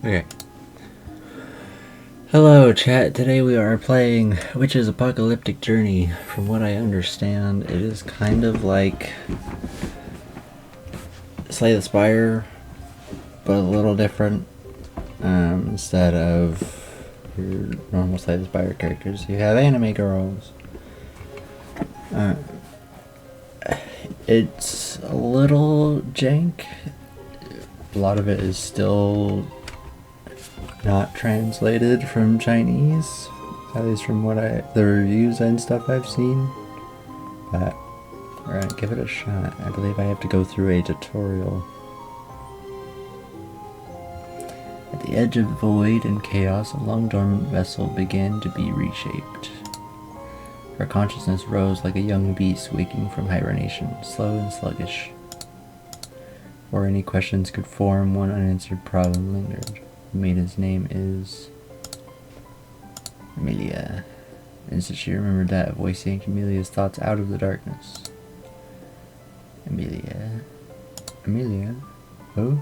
Okay. Hello, chat. Today we are playing Witch's Apocalyptic Journey. From what I understand, it is kind of like Slay the Spire, but a little different. Instead of your normal Slay the Spire characters, you have anime girls. It's a little jank. A lot of it is still not translated from Chinese, at least from what the reviews and stuff I've seen. But we're gonna give it a shot. I believe I have to go through a tutorial. At the edge of void and chaos, a long dormant vessel began to be reshaped. Her consciousness rose like a young beast waking from hibernation, slow and sluggish. Before any questions could form, one unanswered problem lingered. The maiden's name is Amelia. Instant she remembered that, a voice yanked Amelia's thoughts out of the darkness. Amelia? Who?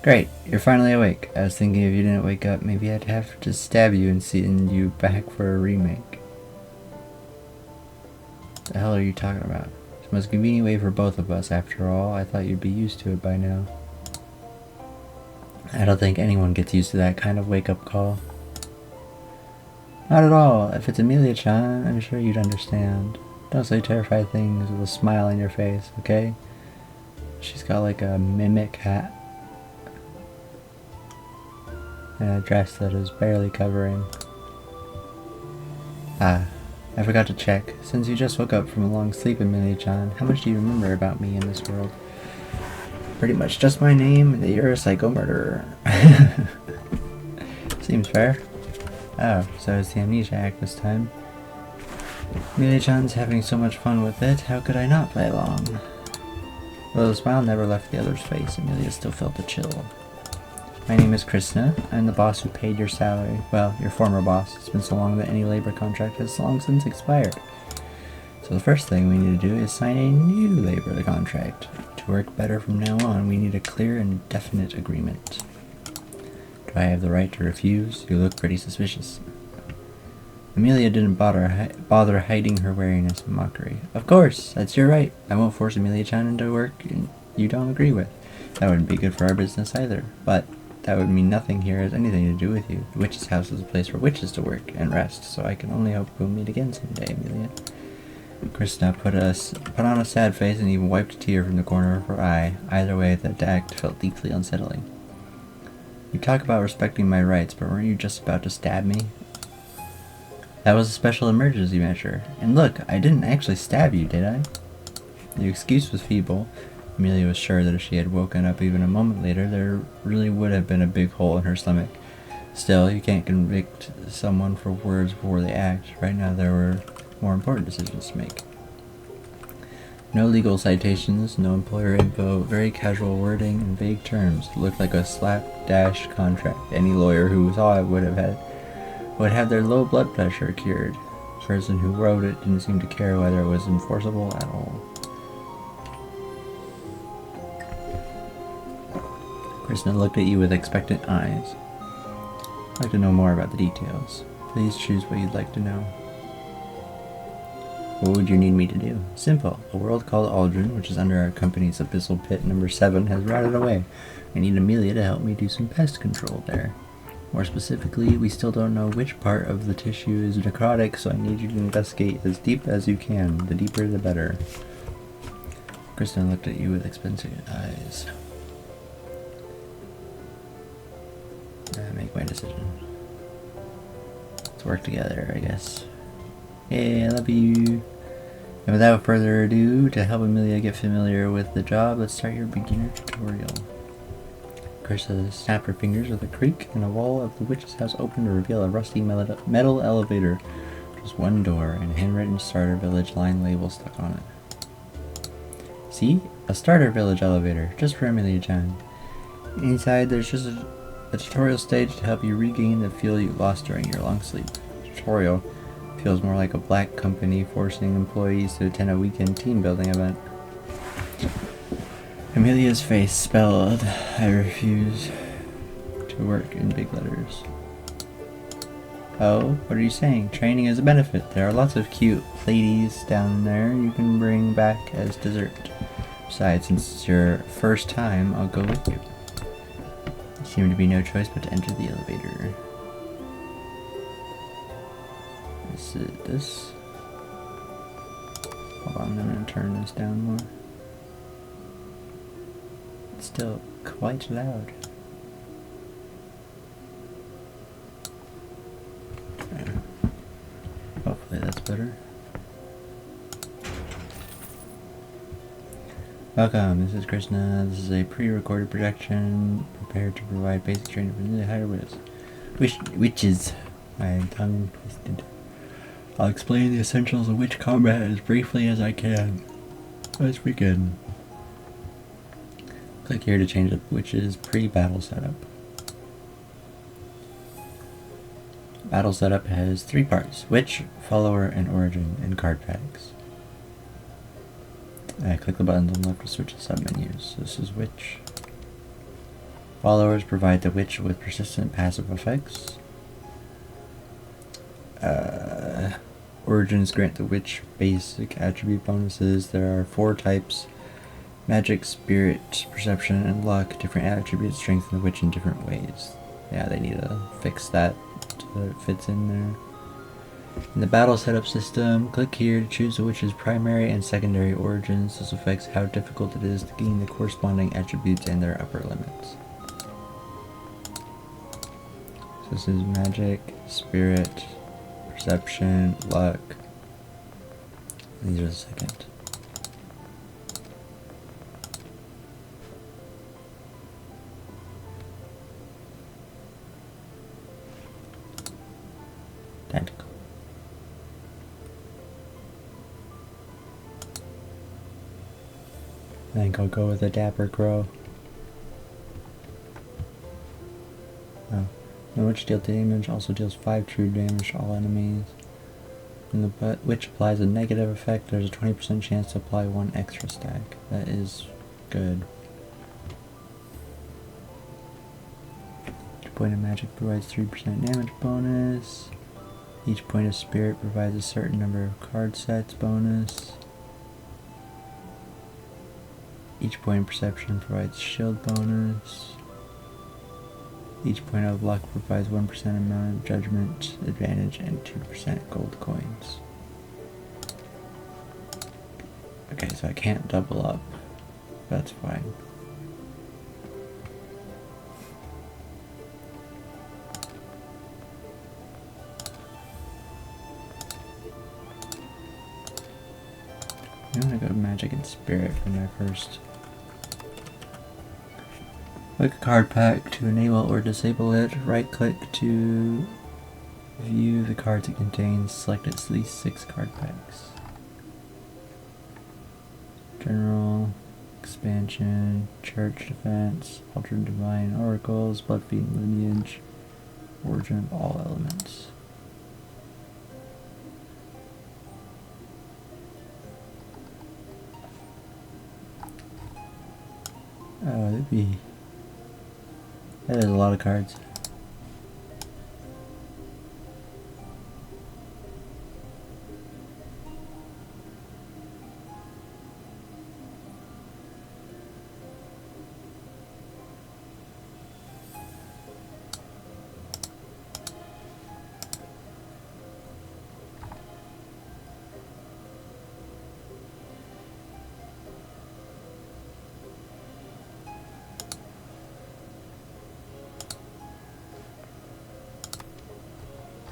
Great, you're finally awake. I was thinking if you didn't wake up, maybe I'd have to stab you and send you back for a remake. What the hell are you talking about? It's the most convenient way for both of us, after all. I thought you'd be used to it by now. I don't think anyone gets used to that kind of wake-up call. Not at all. If it's Amelia-chan, I'm sure you'd understand. Don't say terrified things with a smile on your face, okay? She's got like a mimic hat and a dress that is barely covering. I forgot to check. Since you just woke up from a long sleep, Amelia-chan, how much do you remember about me in this world? Pretty much just my name and that you're a psycho murderer. Seems fair. Oh, so it's the Amnesia Act this time. Amelia-chan's having so much fun with it, how could I not play along? Though the smile never left the other's face, Amelia still felt a chill. My name is Krishna. I'm the boss who paid your salary. Well, your former boss. It's been so long that any labor contract has long since expired. So the first thing we need to do is sign a new labor contract. To work better from now on, we need a clear and definite agreement. Do I have the right to refuse? You look pretty suspicious. Amelia didn't bother hiding her wariness in mockery. Of course, that's your right. I won't force Amelia-chan into work you don't agree with. That wouldn't be good for our business either. But that would mean nothing here has anything to do with you. The witch's house is a place for witches to work and rest, so I can only hope we'll meet again someday, Amelia. Krishna put on a sad face and even wiped a tear from the corner of her eye. Either way, that act felt deeply unsettling. You talk about respecting my rights, but weren't you just about to stab me? That was a special emergency measure. And look, I didn't actually stab you, did I? The excuse was feeble. Amelia was sure that if she had woken up even a moment later, there really would have been a big hole in her stomach. Still, you can't convict someone for words before they act. Right now there were more important decisions to make. No legal citations, no employer info, very casual wording and vague terms. It looked like a slapdash contract. Any lawyer who saw it would have their low blood pressure cured. The person who wrote it didn't seem to care whether it was enforceable at all. Krishna looked at you with expectant eyes. I'd like to know more about the details. Please choose what you'd like to know. What would you need me to do? Simple. A world called Aldrin, which is under our company's abyssal pit number 7, has rotted away. I need Amelia to help me do some pest control there. More specifically, we still don't know which part of the tissue is necrotic, so I need you to investigate as deep as you can. The deeper, the better. Kristen looked at you with expectant eyes. Make my decision. Let's work together, I guess. Hey, I love you. And without further ado, to help Amelia get familiar with the job, let's start your beginner tutorial. Krishna snapped her fingers with a creak, and a wall of the witch's house opened to reveal a rusty metal elevator. Just one door, and a handwritten Starter Village line label stuck on it. See? A Starter Village elevator, just for Amelia-chan. Inside, there's just a tutorial stage to help you regain the feel you lost during your long sleep. Tutorial feels more like a black company forcing employees to attend a weekend team building event. Amelia's face spelled, I refuse. to work in big letters. Oh, what are you saying? Training is a benefit. There are lots of cute ladies down there you can bring back as dessert. Besides, since it's your first time, I'll go with you. There seemed to be no choice but to enter the elevator. Is it this? Hold on, I'm gonna turn this down more. It's still quite loud. Hopefully that's better. Welcome, this is Krishna. This is a pre-recorded projection prepared to provide basic training for newly hired witches. My tongue twisted. I'll explain the essentials of witch combat as briefly as I can. Let's begin. Click here to change the witch's pre-battle setup. Battle setup has 3 parts: Witch, Follower, and Origin, and card packs. Click the buttons on the left to switch the sub-menus. So this is Witch. Followers provide the Witch with persistent passive effects. Origins grant the Witch basic attribute bonuses. There are 4 types: Magic, Spirit, Perception, and Luck. Different attributes strengthen the Witch in different ways. Yeah, they need to fix that so that it fits in there. In the battle setup system, click here to choose the Witch's primary and secondary origins. This affects how difficult it is to gain the corresponding attributes and their upper limits. So this is Magic, Spirit, Perception, Luck. These are the second. Tactical. I think I'll go with a Dapper Crow. Oh. The Witch deals damage, also deals 5 true damage to all enemies. When the Witch applies a negative effect, there's a 20% chance to apply 1 extra stack. That is good. Each point of magic provides 3% damage bonus. Each point of spirit provides a certain number of card sets bonus. Each point of perception provides shield bonus. Each point of luck provides 1% amount of judgment advantage and 2% gold coins. Okay, so I can't double up. That's fine. I'm gonna go Magic and Spirit for my first. Click a card pack to enable or disable it. Right click to view the cards it contains. Select at least 6 card packs. General, Expansion, Church Defense, Altered Divine Oracles, Bloodfiend Lineage, Origin of all elements. Oh, that is a lot of cards.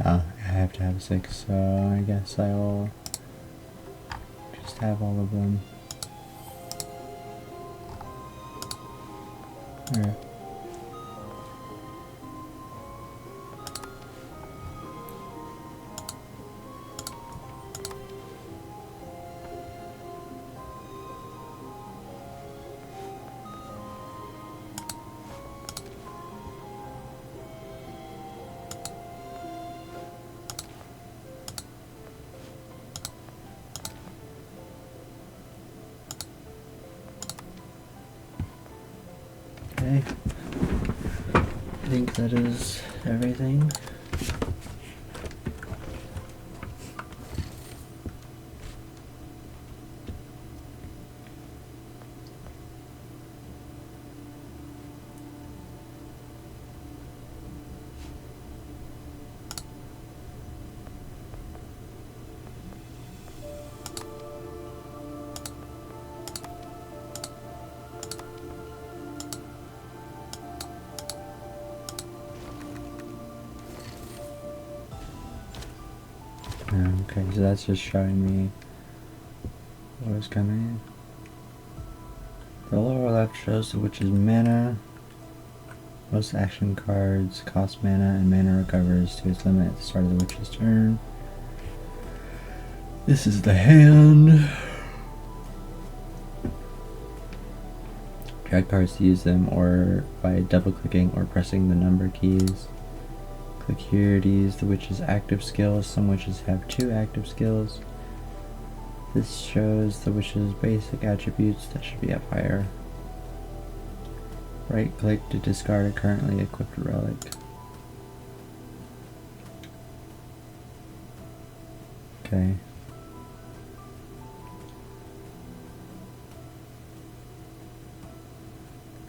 Oh, I have to have 6, so I guess I will just have all of them. Alright. Okay. think that is everything. Okay, so that's just showing me what is coming. The lower left shows the witch's mana. Most action cards cost mana, and mana recovers to its limit at the start of the witch's turn. This is the hand. Drag cards to use them, or by double clicking or pressing the number keys. Click here to use the witch's active skills. Some witches have 2 active skills. This shows the witch's basic attributes that should be up higher. Right click to discard a currently equipped relic. Okay.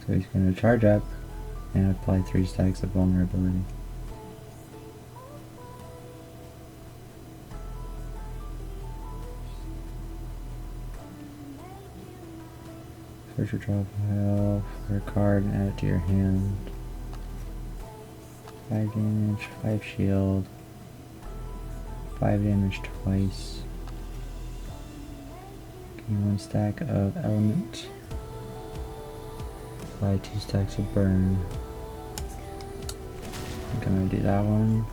So he's going to charge up and apply 3 stacks of vulnerability. Search your draw pile for a card and add it to your hand. 5 damage, 5 shield, 5 damage twice. Gain 1 stack of element. Apply 2 stacks of burn. I'm gonna do that one.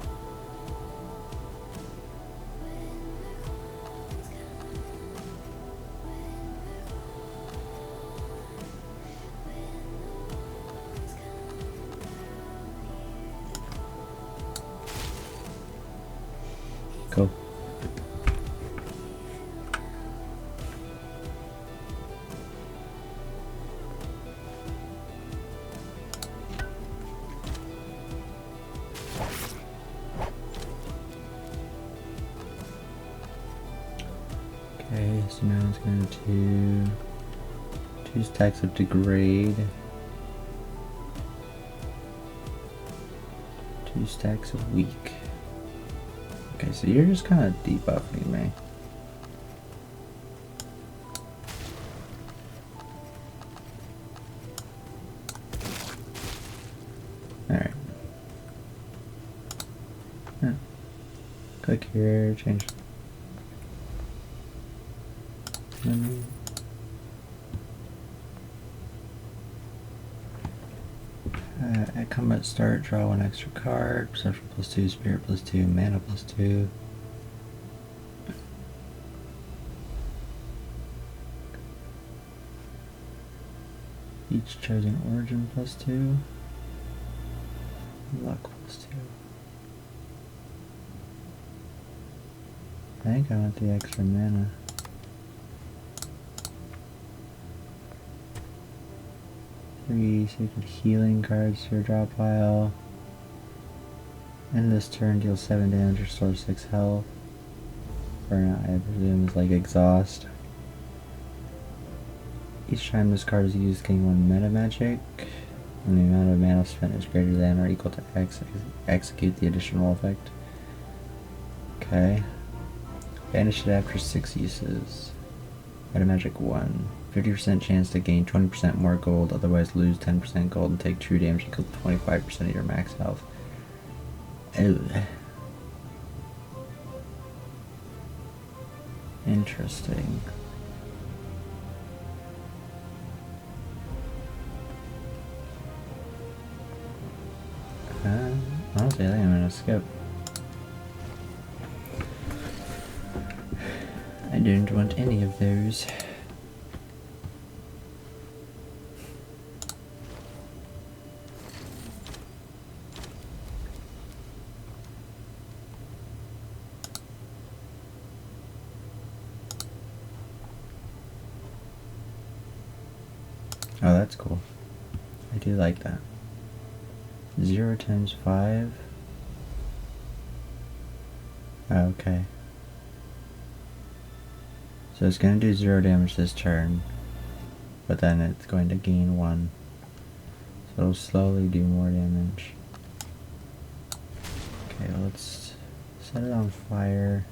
Cool. Okay, so now it's going to do 2 stacks of degrade, 2 stacks of weak. Okay, so you're just kind of debuffing me. Alright. Yeah. Click here, change. At combat start, draw 1 extra card. Perception +2, spirit +2, mana +2. Each chosen origin +2. Luck +2. I think I want the extra mana. Three sacred healing cards to your draw pile. End this turn, deal 7 damage, restore 6 health. Burnout, I presume, is like exhaust. Each time this card is used, gain 1 meta magic. When the amount of mana spent is greater than or equal to X, execute the additional effect. Okay. Banish it after 6 uses. Meta magic 1. 50% chance to gain 20% more gold, otherwise lose 10% gold and take true damage equal to 25% of your max health. Ew. Interesting. Honestly, I think I'm gonna skip. I didn't want any of those. Oh, that's cool. I do like that. 0 times 5. Okay. So it's going to do 0 damage this turn, but then it's going to gain 1. So it'll slowly do more damage. Okay, let's set it on fire.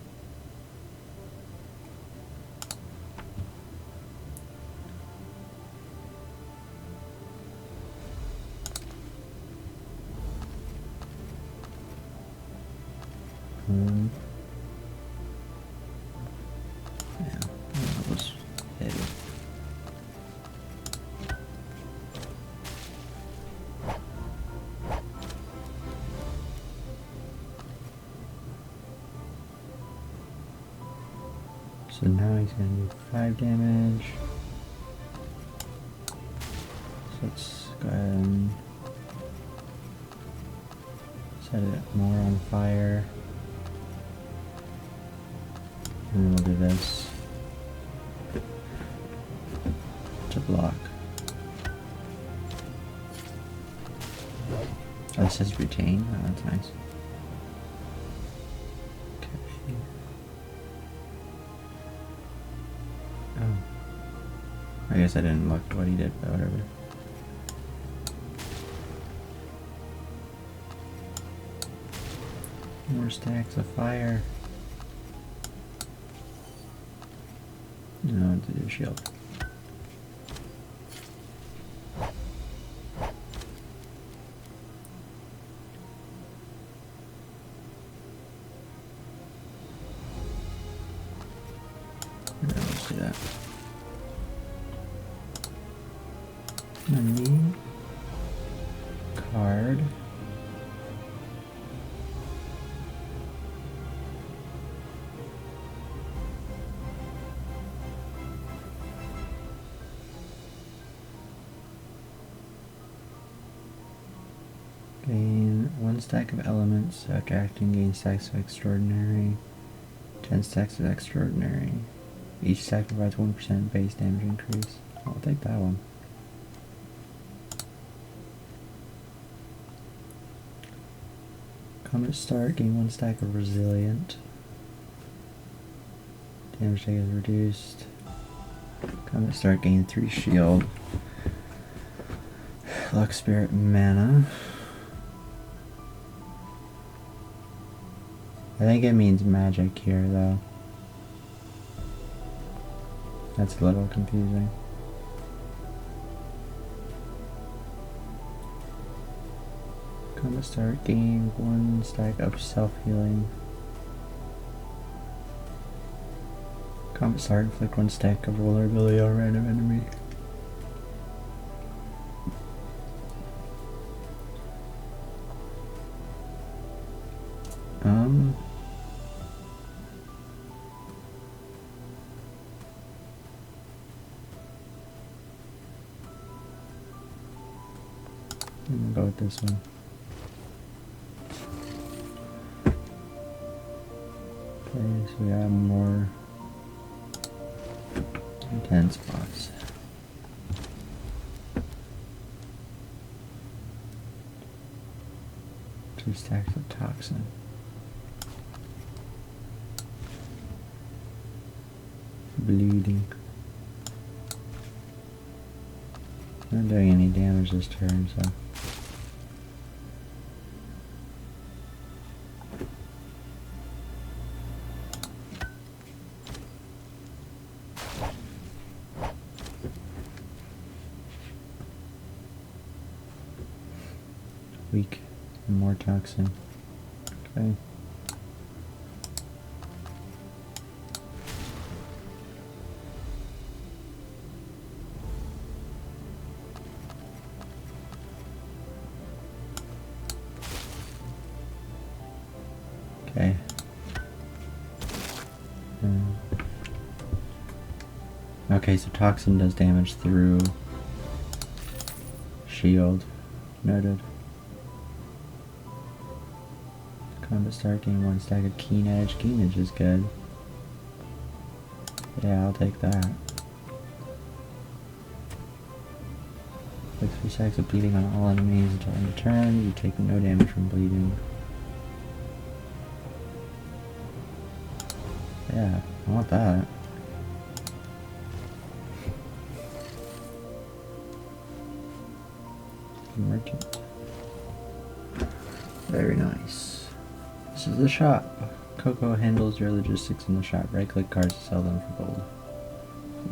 Yeah, I'll just hit it. So now he's going to do 5 damage. So let's go ahead and set it more on fire. And then we'll do this to block. Oh, it says retain. Oh, that's nice. Okay. Oh. I guess I didn't look at what he did, but whatever. More stacks of fire. No, to do shield. Yeah, let's do that. Money. Card. Gain 1 stack of elements after acting, gain stacks of extraordinary. 10 stacks of extraordinary. Each stack provides 1% base damage increase. I'll take that one. Combat start, gain 1 stack of resilient. Damage take is reduced. Combat start, gain 3 shield. Luck spirit mana. I think it means magic here though. That's a little confusing. Combat start, gain 1 stack of self-healing. Combat start, inflict 1 stack of vulnerability on random enemy. I'm gonna go with this one. Okay, so we have more intense spots. Two stacks of toxin. Bleeding. Not doing any damage this turn, so. Weak. And more toxin. Okay. Okay. Okay, so toxin does damage through shield. Noted. Combat start, gain 1 stack of keen edge. Keen edge is good. Yeah, I'll take that. 6 stacks of bleeding on all enemies until end of turn. You take no damage from bleeding. Yeah, I want that. Merchant. Very nice. This is the shop. Coco handles your logistics in the shop. Right-click cards to sell them for gold.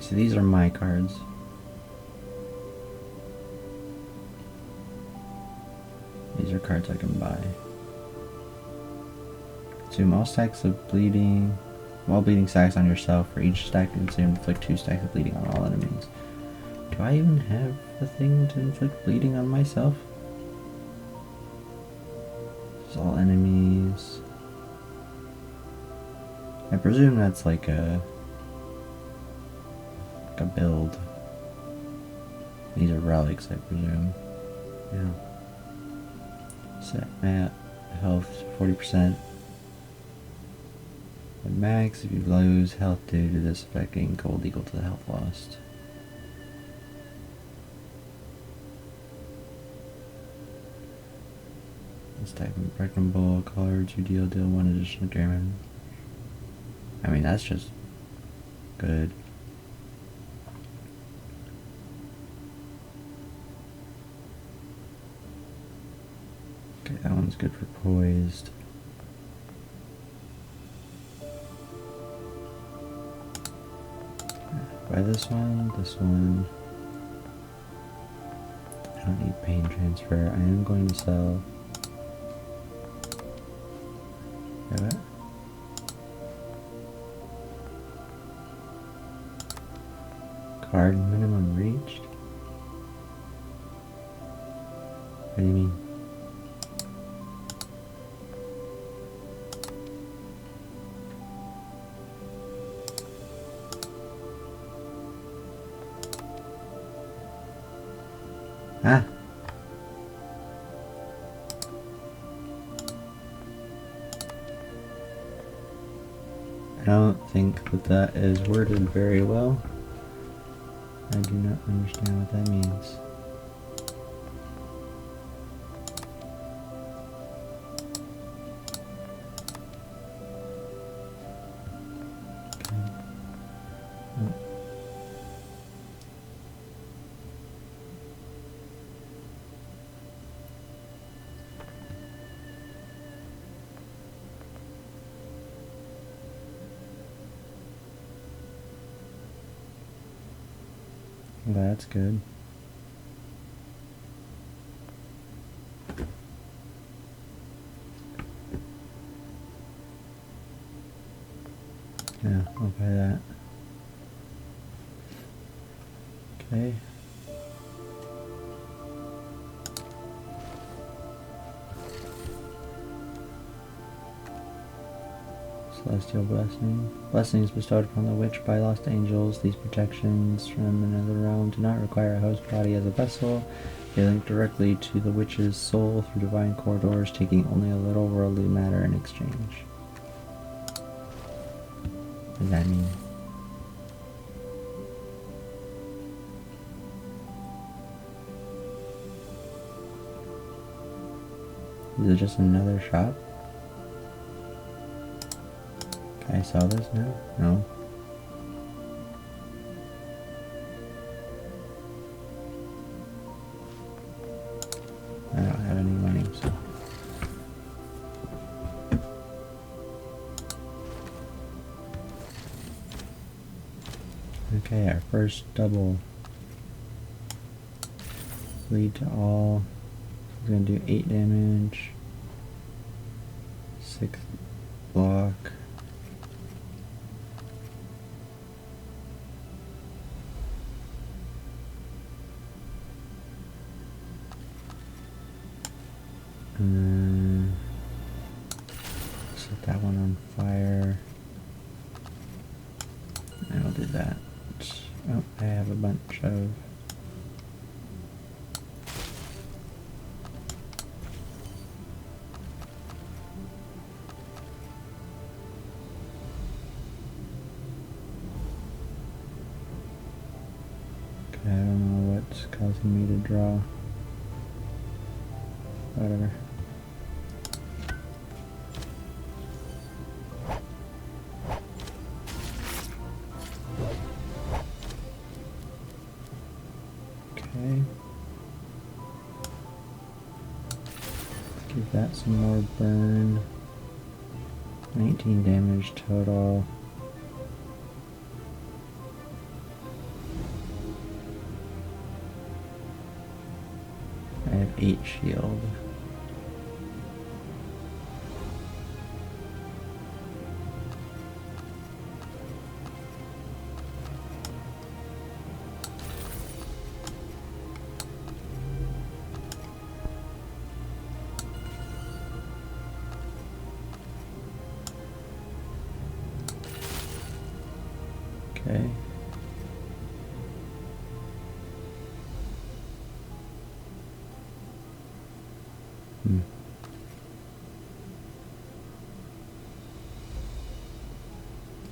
So these are my cards. These are cards I can buy. Consume all stacks of bleeding. All bleeding stacks on yourself. For each stack consumed, inflict 2 stacks of bleeding on all enemies. Do I even have a thing to inflict bleeding on myself? This is all enemies. I presume that's like a build. These are relics, I presume. Yeah. Set at health 40%. At max, if you lose health due to this effect, gain gold equal to the health lost. This type of breakable cards you deal 1 additional damage. I mean, that's just good. Okay, that one's good for poised. Buy this one, this one. I don't need pain transfer. I am going to sell. Got it. Card minimum reached? What do you mean? Ah! I don't think that is worded very well. I do not understand what that means. Okay. Oh. That's good. Yeah, I'll buy that. Okay. Celestial blessing. Blessings bestowed upon the witch by lost angels. These protections from another realm do not require a host body as a vessel. They link directly to the witch's soul through divine corridors, taking only a little worldly matter in exchange. What does that mean? Is it just another shop? Can I sell this now? No. I don't have any money, so. Okay, our first double. Lead to all. We're gonna do 8 damage. 6 block. And then set that one on fire. And I'll do that. Oh, I have a bunch of. Okay, I don't know what's causing me to draw. Whatever. Okay. Give that some more burn. 19 damage total. I have 8 shield. Okay.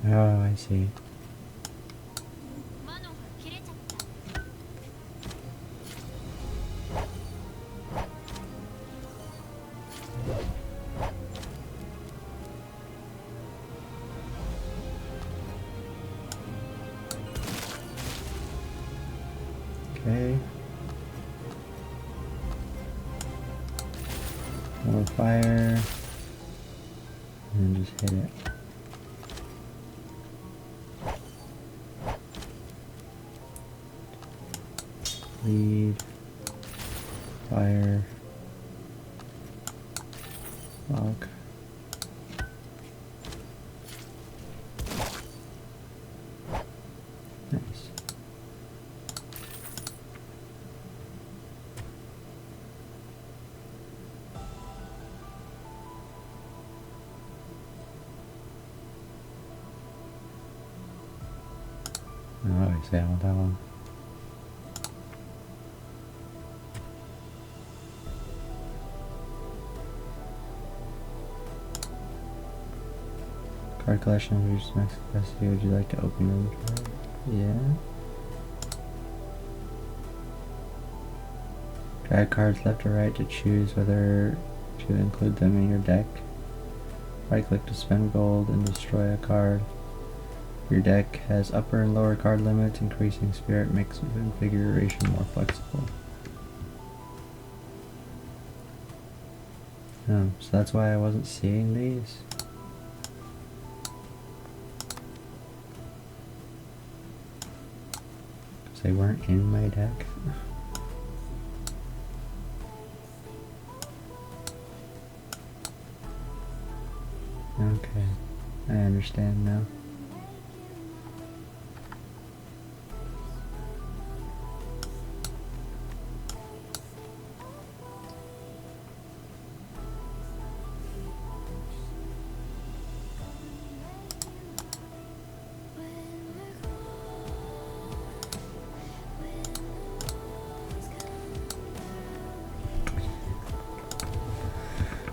Oh, I see. Okay. More fire. And just hit it. Lead. Fire. Lock. Nice. Oh, I see. I want that one. Card collection reaches max capacity. Would you like to open your inventory? Yeah. Drag cards left or right to choose whether to include them in your deck. Right click to spend gold and destroy a card. Your deck has upper and lower card limits. Increasing spirit makes configuration more flexible. Oh, so that's why I wasn't seeing these. Because they weren't in my deck. Okay, I understand now.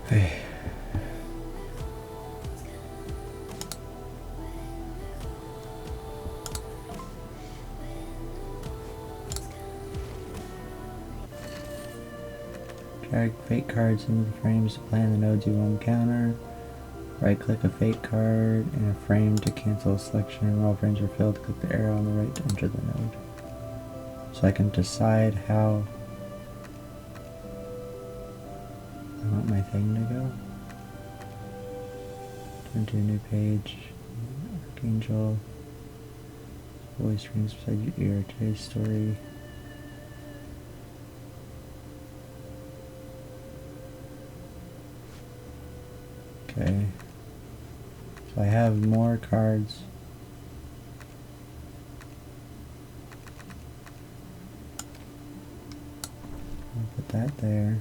Hey. Drag fate cards into the frames to play in the nodes you want to counter. Right click a fate card in a frame to cancel a selection. When all frames are filled, click the arrow on the right to enter the node. So I can decide how I want my thing to go. Turn to a new page. Archangel. Voice rings beside your ear. Today's story. Okay. So I have more cards. I'll put that there.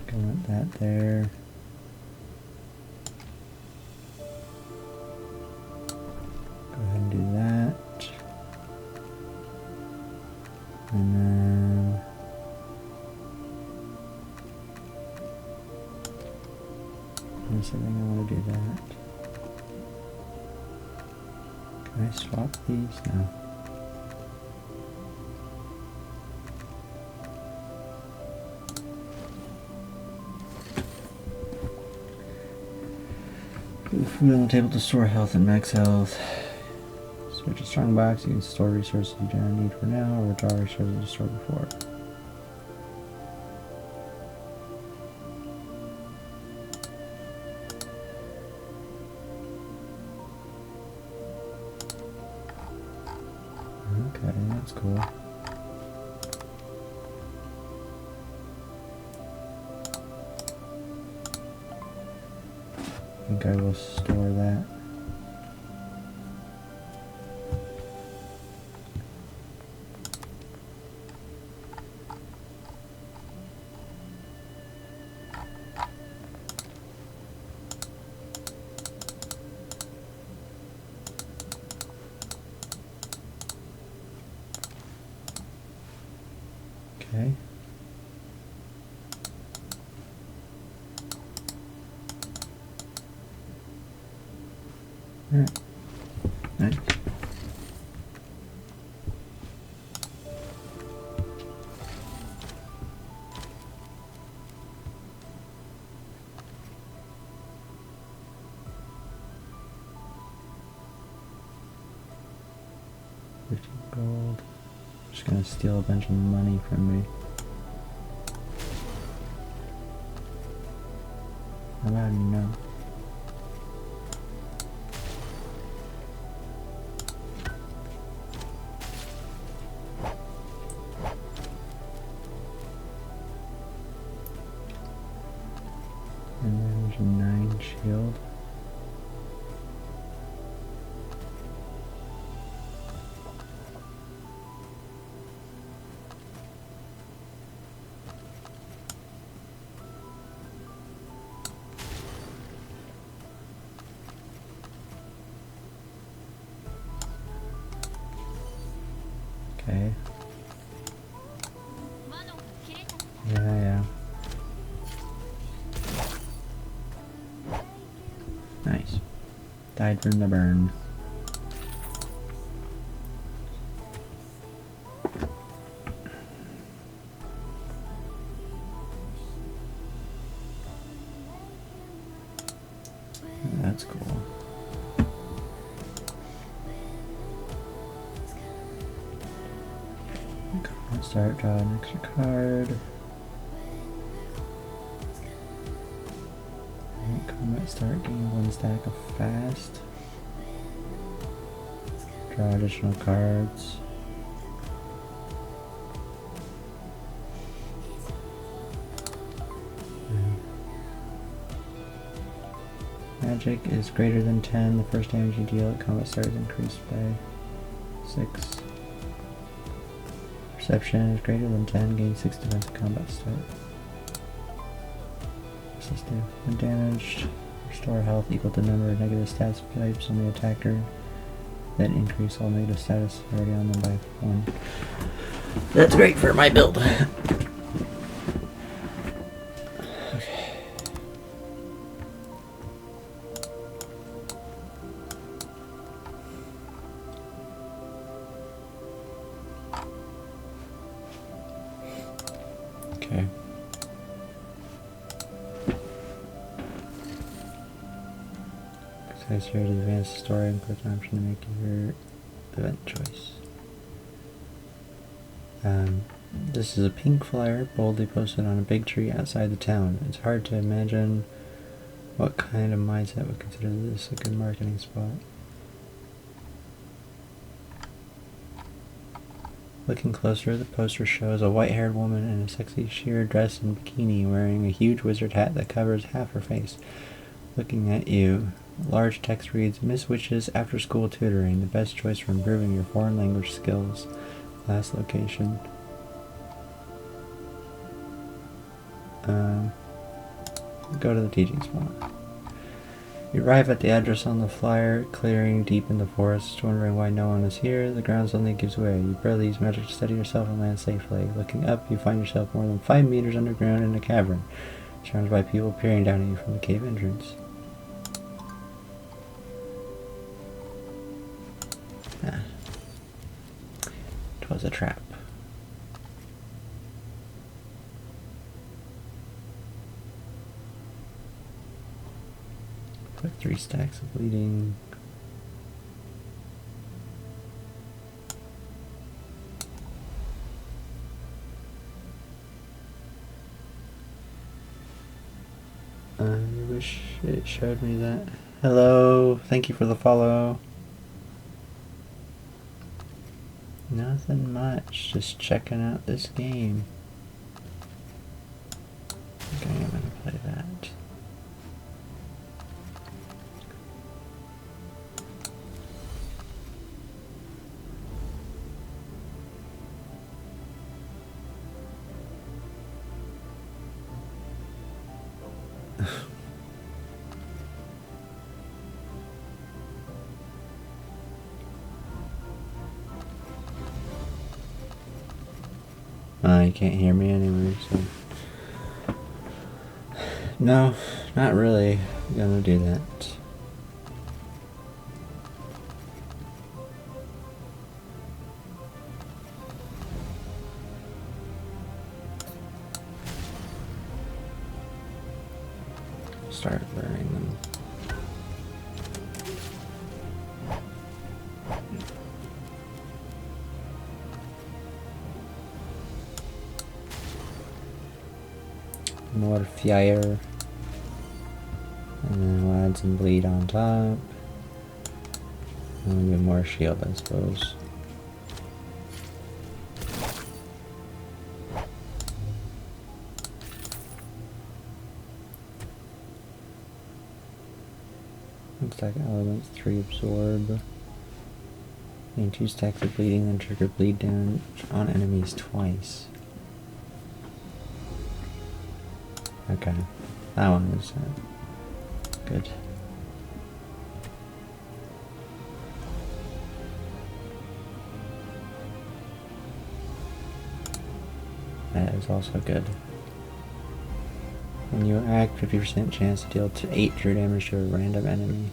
I want that there. Go ahead and do that. And then yes, I think I want to do that. Can I swap these? No. Food on the table to store health and max health. Switch a strong box. You can store resources you don't need for now, or withdraw resources you stored before. Okay, that's cool. I think I will store that. Okay. Alright. Nice. $50 gold. Just gonna steal a bunch of money from me. How about no? And then there's a 9 shield. Okay. Yeah. Nice. Died from the burn. That's cool. Let's start, draw an extra card. Combat start, gain 1 stack of fast. Draw additional cards. Magic is greater than 10. The first damage you deal at combat start is increased by 6. Perception is greater than 10. Gain 6 defense at combat start. What's this do? When damaged, restore health equal to the number of negative stats types on the attacker. Then increase all negative status already on them by 1. That's great for my build. Okay. Access here to advance the story and click an option to make your event choice. This is a pink flyer boldly posted on a big tree outside the town. It's hard to imagine what kind of mindset would consider this a good marketing spot. Looking closer, the poster shows a white-haired woman in a sexy sheer dress and bikini wearing a huge wizard hat that covers half her face. Looking at you, large text reads, Miss Witch's After School Tutoring, the best choice for improving your foreign language skills. Last location. Go to the teaching spot. You arrive at the address on the flyer, clearing deep in the forest, wondering why no one is here. The ground suddenly gives way. You barely use magic to steady yourself and land safely. Looking up, you find yourself more than 5 meters underground in a cavern, surrounded by people peering down at you from the cave entrance. It was a trap. put 3 stacks of bleeding. I wish it showed me that. Hello, thank you for the follow. Nothing much, just checking out this game. Okay, I'm gonna play that. You can't hear me anyway, so... No, not really gonna do that. Start burning them. More fire, and then we'll add some bleed on top, and we'll get more shield, I suppose. Looks like elements 3 absorb, and 2 stacks of bleeding, then trigger bleed damage on enemies twice. Okay, that one is good. That is also good. When you act, 50% chance to deal 8 true damage to a random enemy.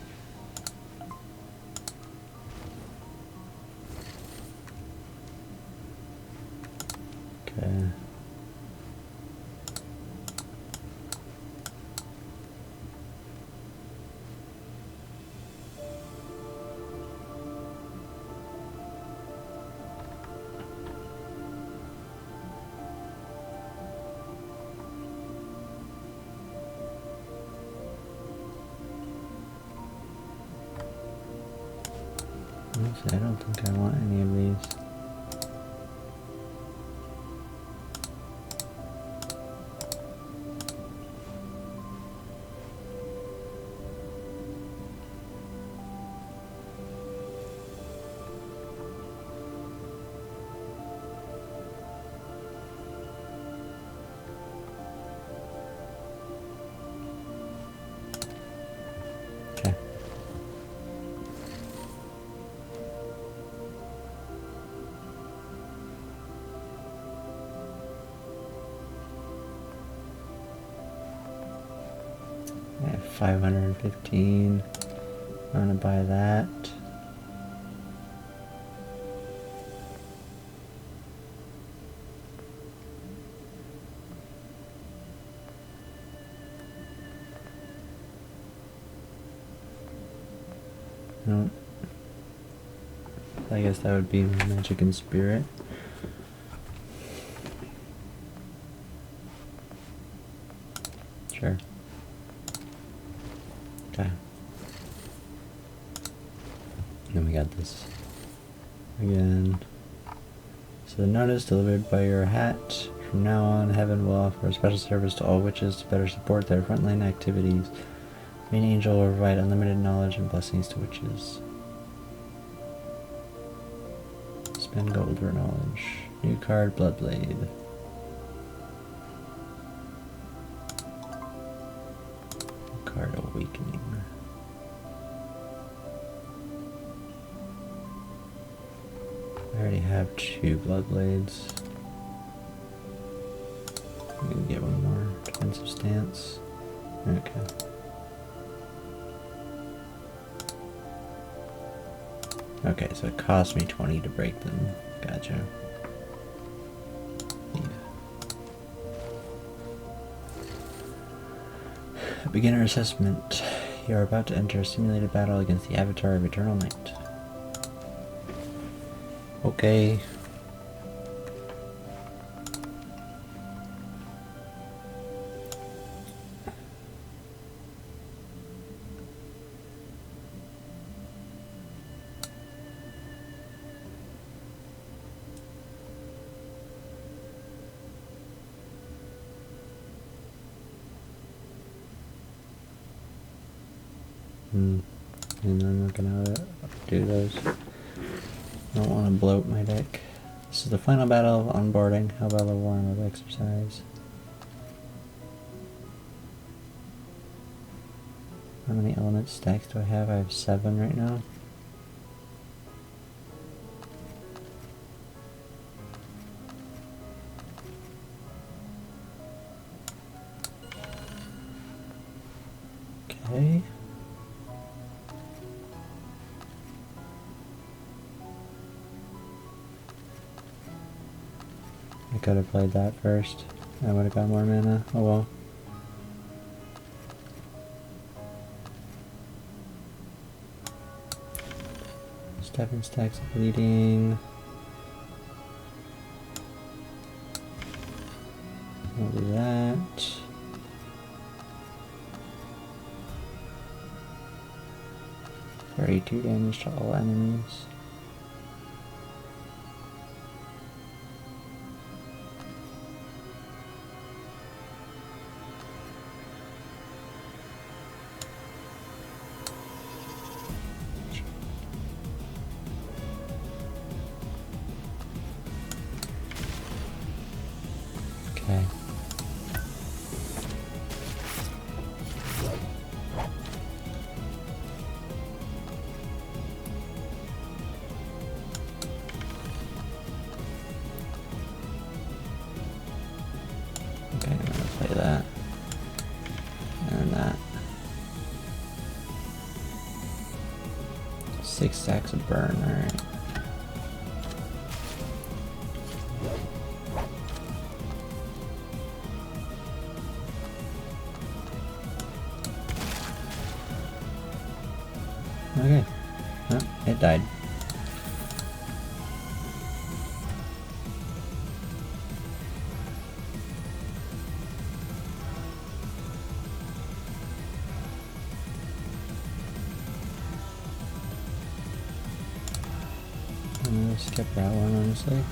Okay. Honestly, I don't think I want any of these. Okay. I have 515. I'm gonna buy that. Nope. I guess that would be magic and spirit. Sure. Okay. Then we got this again. So the notice delivered by your hat. From now on, heaven will offer a special service to all witches to better support their frontline activities. Main angel will provide unlimited knowledge and blessings to witches. Spend gold for knowledge. New card, Bloodblade. Card, Awakening. I already have 2 Bloodblades. I'm gonna get one more. Defensive stance. Okay. Okay, so it cost me 20 to break them. Gotcha. Yeah. Beginner assessment. You are about to enter a simulated battle against the Avatar of Eternal Night. Okay. And I'm not gonna do those. I don't want to bloat my deck. This is the final battle of onboarding. How about a warm-up exercise? How many element stacks do I have? I have 7 right now. Okay. I could have played that first. I would have got more mana. Oh well. Stepping stacks of bleeding. I'll do that. For 82 damage to all enemies. Okay. Okay, I'm gonna play that. And that. 6 stacks of burn, alright. Okay. Oh, it died. I'm gonna skip that one, honestly.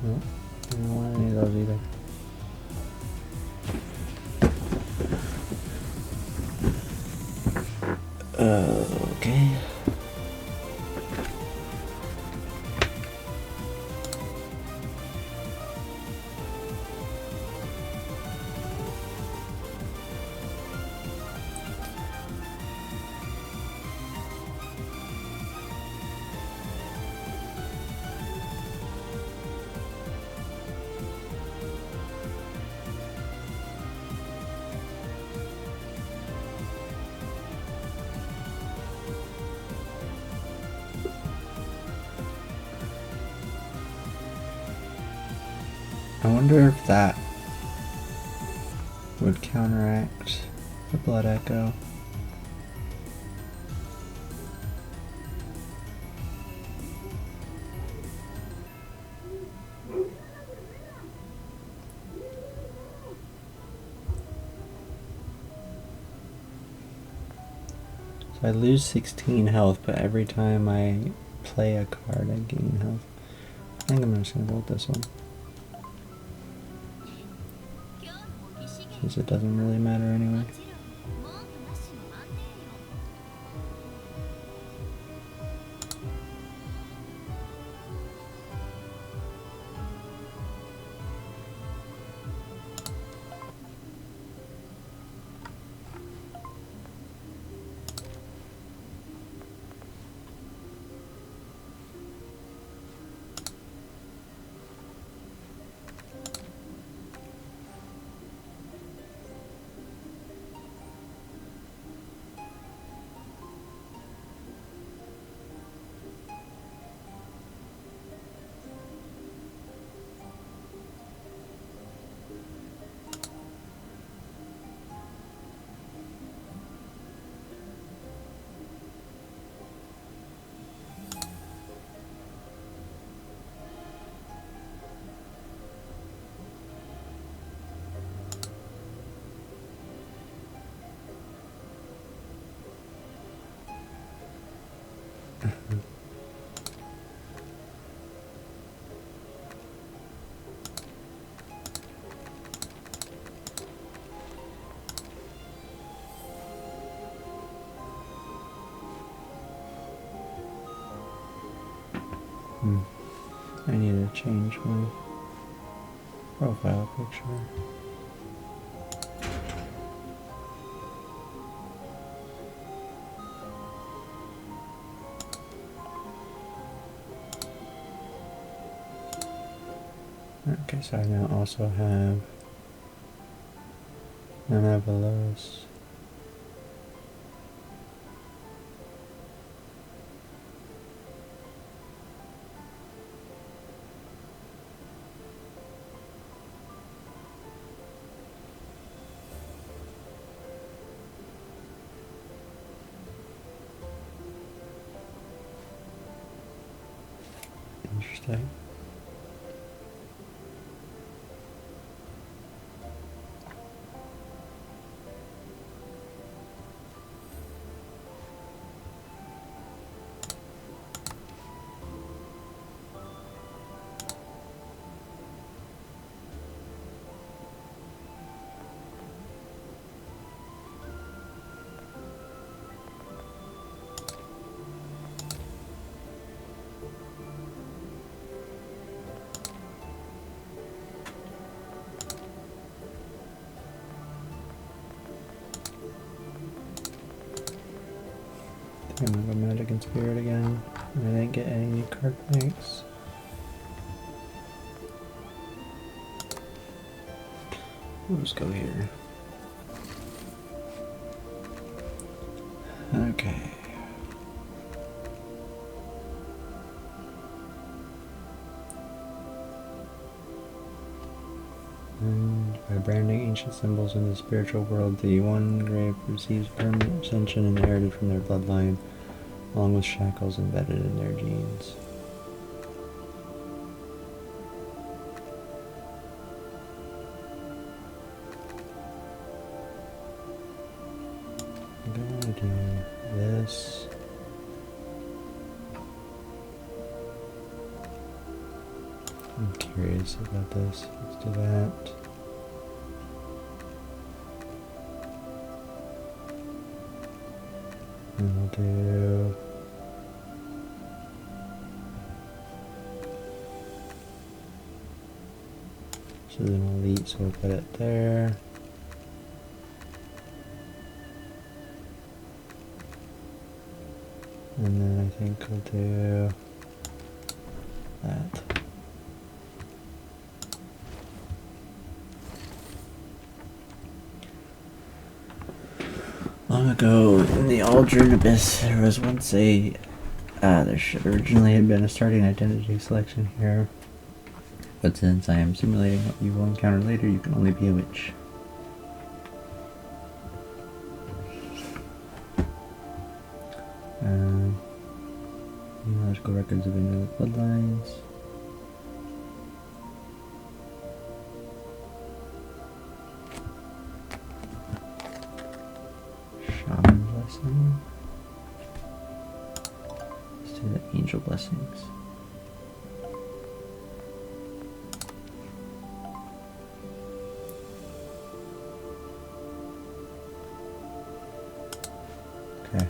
Nope, I don't want any of those either. Okay. I wonder if that would counteract the Blood Echo. So I lose 16 health, but every time I play a card I gain health. I think I'm just gonna go with this one. Since it doesn't really matter anyway. I need to change my profile picture. Okay, so I now also have an Avalos. Interesting. I'm gonna go Magic and Spirit again. I didn't get any new card banks. We'll just go here. Okay. And by branding ancient symbols in the spiritual world, the one grave receives permanent ascension inherited from their bloodline, along with shackles embedded in their genes. I'm gonna do this. I'm curious about this. Let's do that. And we'll do this is an elite, so we'll put it there. And then I think we'll do that. Long ago, in the Aldrin Abyss, there was once a... there should originally have been a starting identity selection here. But since I am simulating what you will encounter later, you can only be a witch. Genealogical records of any bloodlines. Shaman blessing. Let's do the angel blessings. Okay.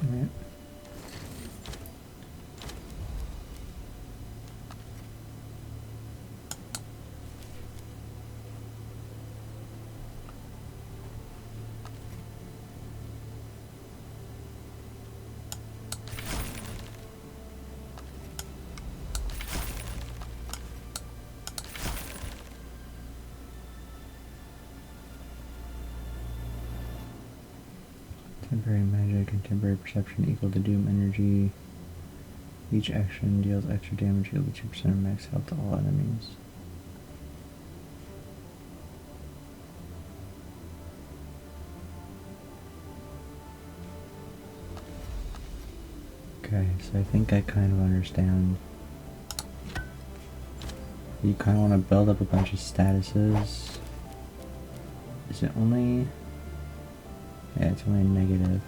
Alright. Temporary magic and temporary perception equal to doom energy. Each action deals extra damage equal to 2% of max health to all enemies. Okay, so I think I kind of understand. You kind of want to build up a bunch of statuses. Is it only... Yeah, it's only negative.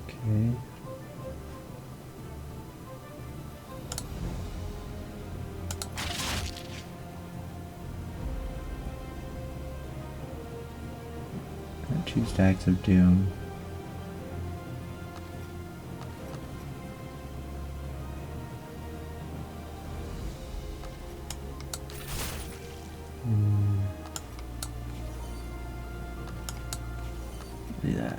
Okay. Got 2 stacks of doom. Do that.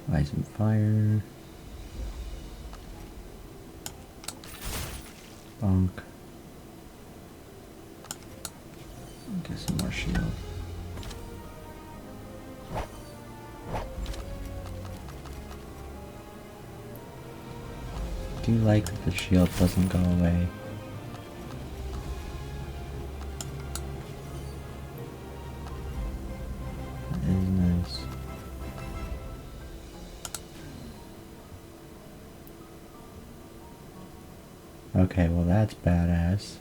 Buy some fire. Bonk. Get some more shield. I do like that the shield doesn't go away. That is nice. Okay, well that's badass.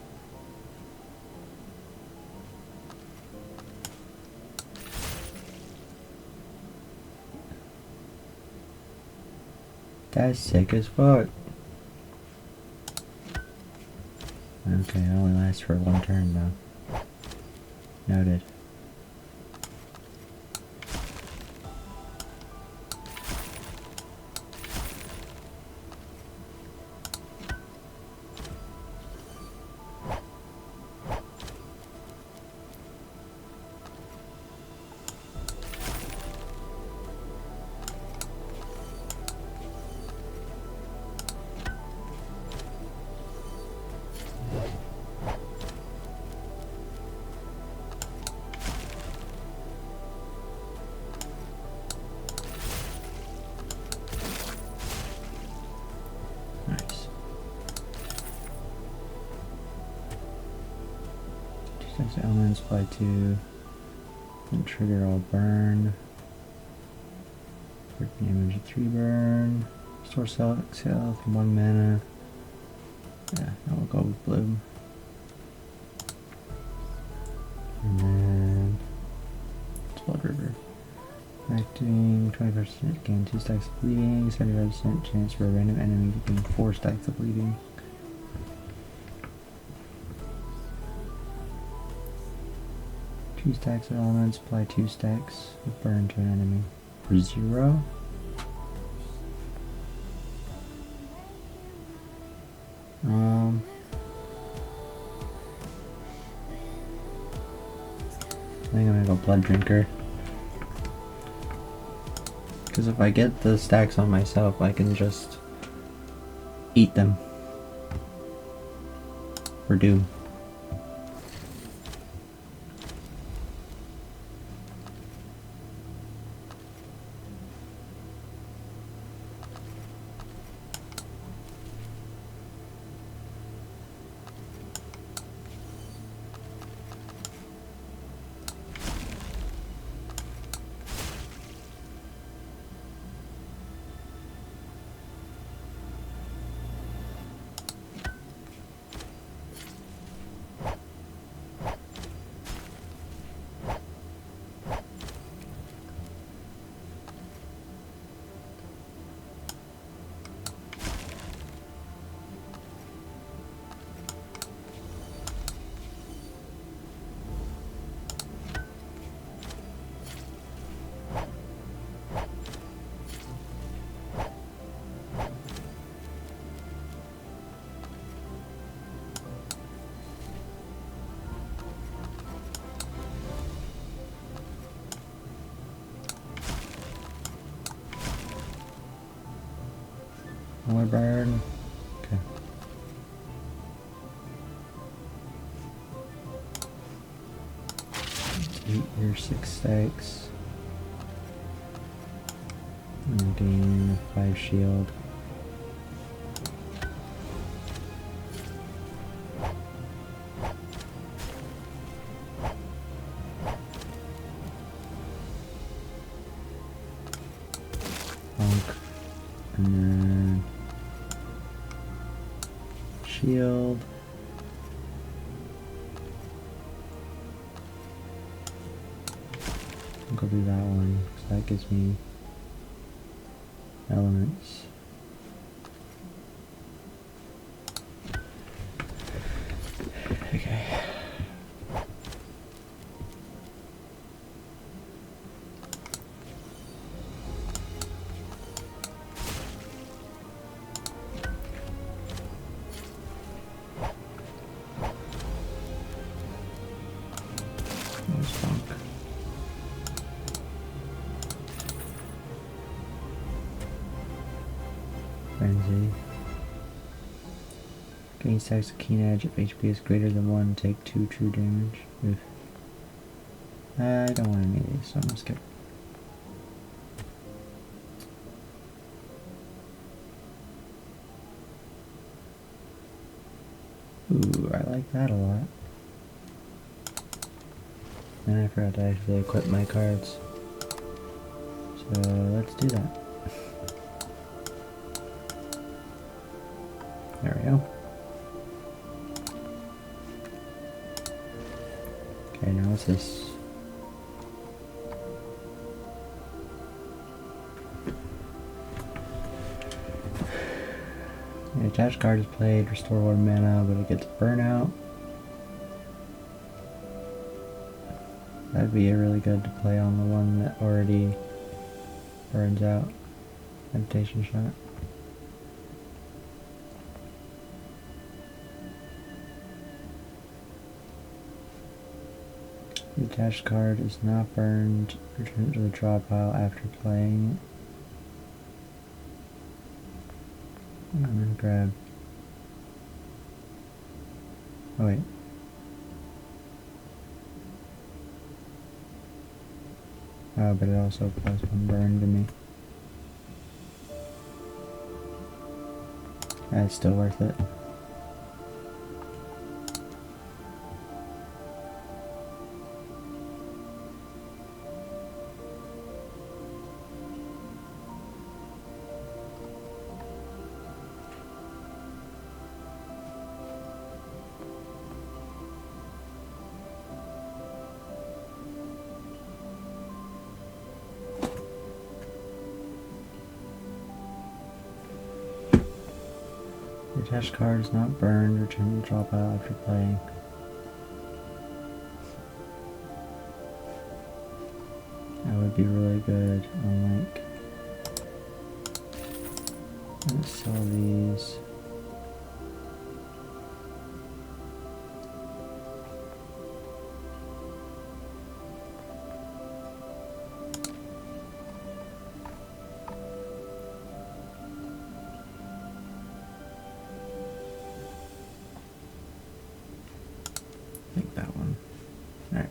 That's sick as fuck. Okay, it only lasts for 1 turn though. Noted. Nice. 2 stacks of elements, apply 2. Then trigger all burn. Quick damage 3 burn. Restore health 1 mana. Yeah, I will go with blue. And then it's Blood River. Acting 25% gain 2 stacks of bleeding, 75% chance for a random enemy to gain 4 stacks of bleeding. Two stacks of elements, apply 2 stacks of burn to an enemy for 0. I think I'm gonna go Blood Drinker. Because if I get the stacks on myself, I can just eat them for doom. More burn. Okay. eat your 6 stacks. And gain 5 shield. And then shield. I'll do that one because that gives me elements. Okay. Frenzy. Gain stacks of keen edge if HP is greater than 1, take 2 true damage. Oof. I don't want any of these, so I'm gonna skip. Ooh, I like that a lot. And I forgot to actually equip my cards. So let's do that. There we go. Okay, now what's this? The attached card is played, restore 1 mana, but it gets burnout. That'd be really good to play on the one that already burns out. Meditation shot. The attached card is not burned. Return it to the draw pile after playing it. I'm gonna grab. Oh wait. Oh, but it also applies 1 burn to me. That's still worth it. The attached card is not burned. Return to the draw pile after playing. That would be really good on like. Let's sell these. I think that one. Alright.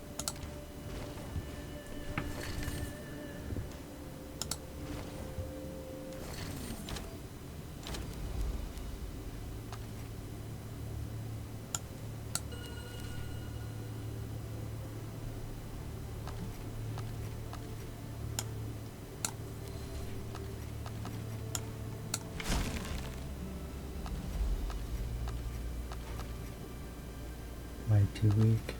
Why too weak?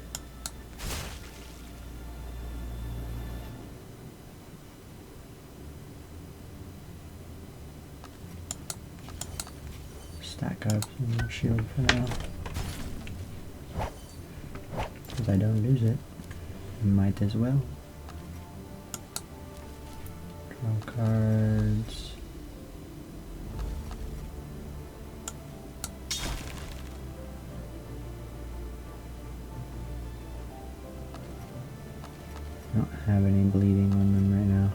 Stack up some shield for now. If I don't lose it, I might as well. Draw cards. I don't have any bleeding on them right now.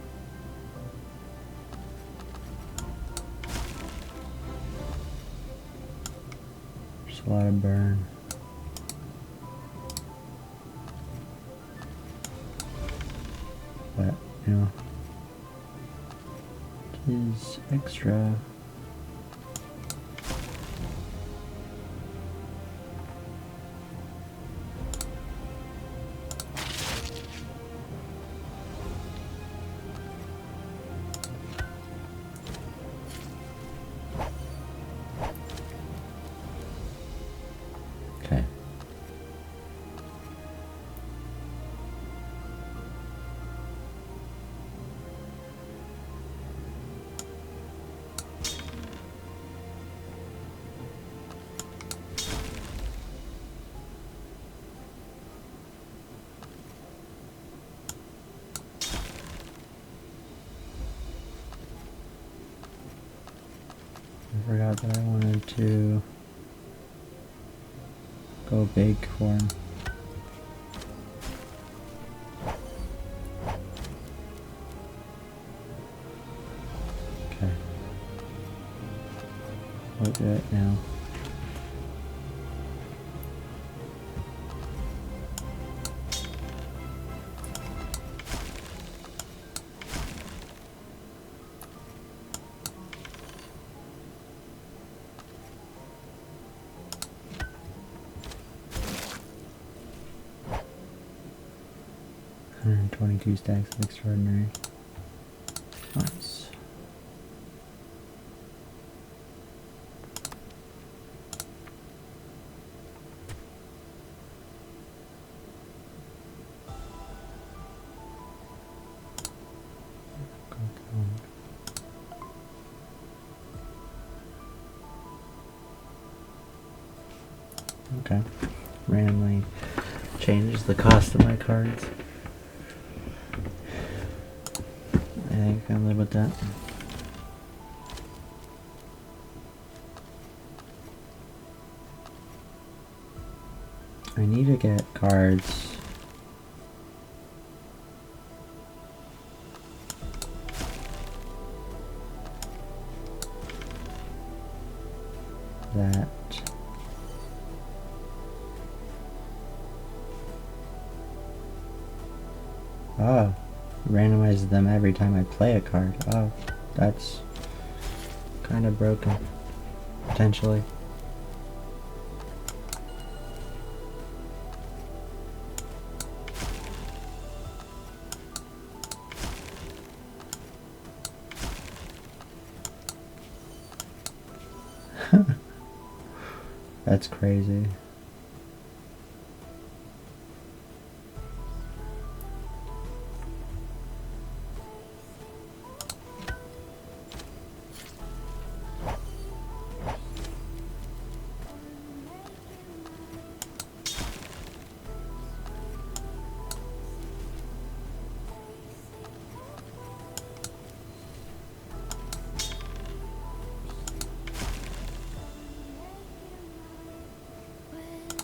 There's a lot of burn. now. It is extra. Okay. I forgot that I wanted to go big for him. Okay. We'll do it now. $122 stacks of extraordinary. Nice. Okay. Randomly changes the cost of my cards. I think I can live with that. I need to get cards that randomizes them every time I play a card. Oh, that's kind of broken, potentially. That's crazy.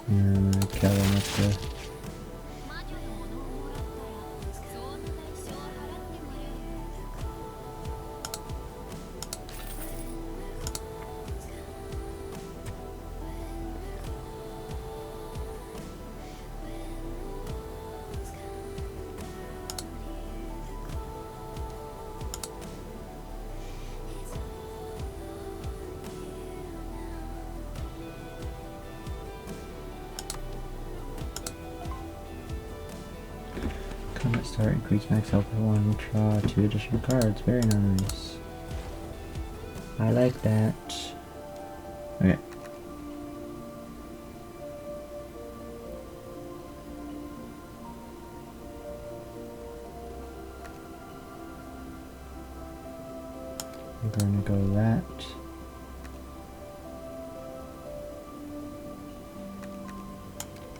Yeah, I'm gonna kill him with the... Combat start, increase max health by 1, draw 2 additional cards. Very nice. I like that. Okay. I'm going to go that.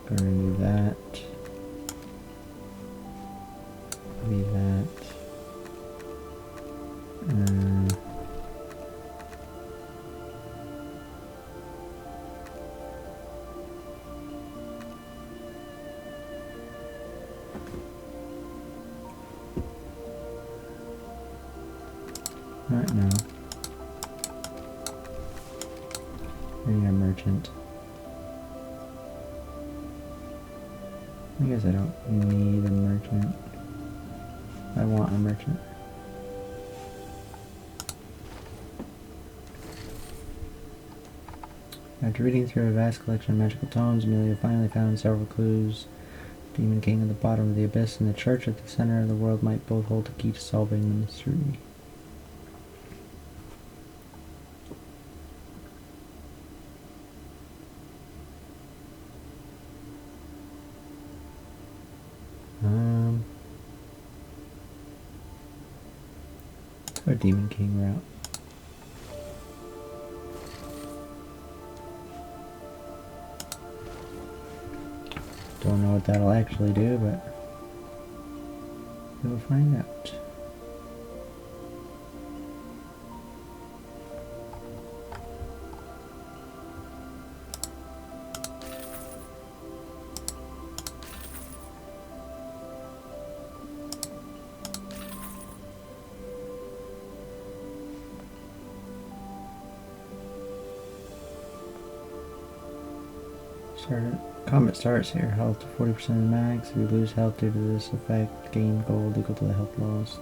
Going to do that. Be that. Right now. I need a merchant. I guess I don't need a merchant. I want a merchant. After reading through a vast collection of magical tomes, Amelia finally found several clues. Demon King at the bottom of the abyss and the church at the center of the world might both hold the key to solving the mystery. Let's go Demon King route. Don't know what that'll actually do, but we'll find out. Combat starts here. Health to 40% of the max. If you lose health due to this effect, gain gold equal to the health lost.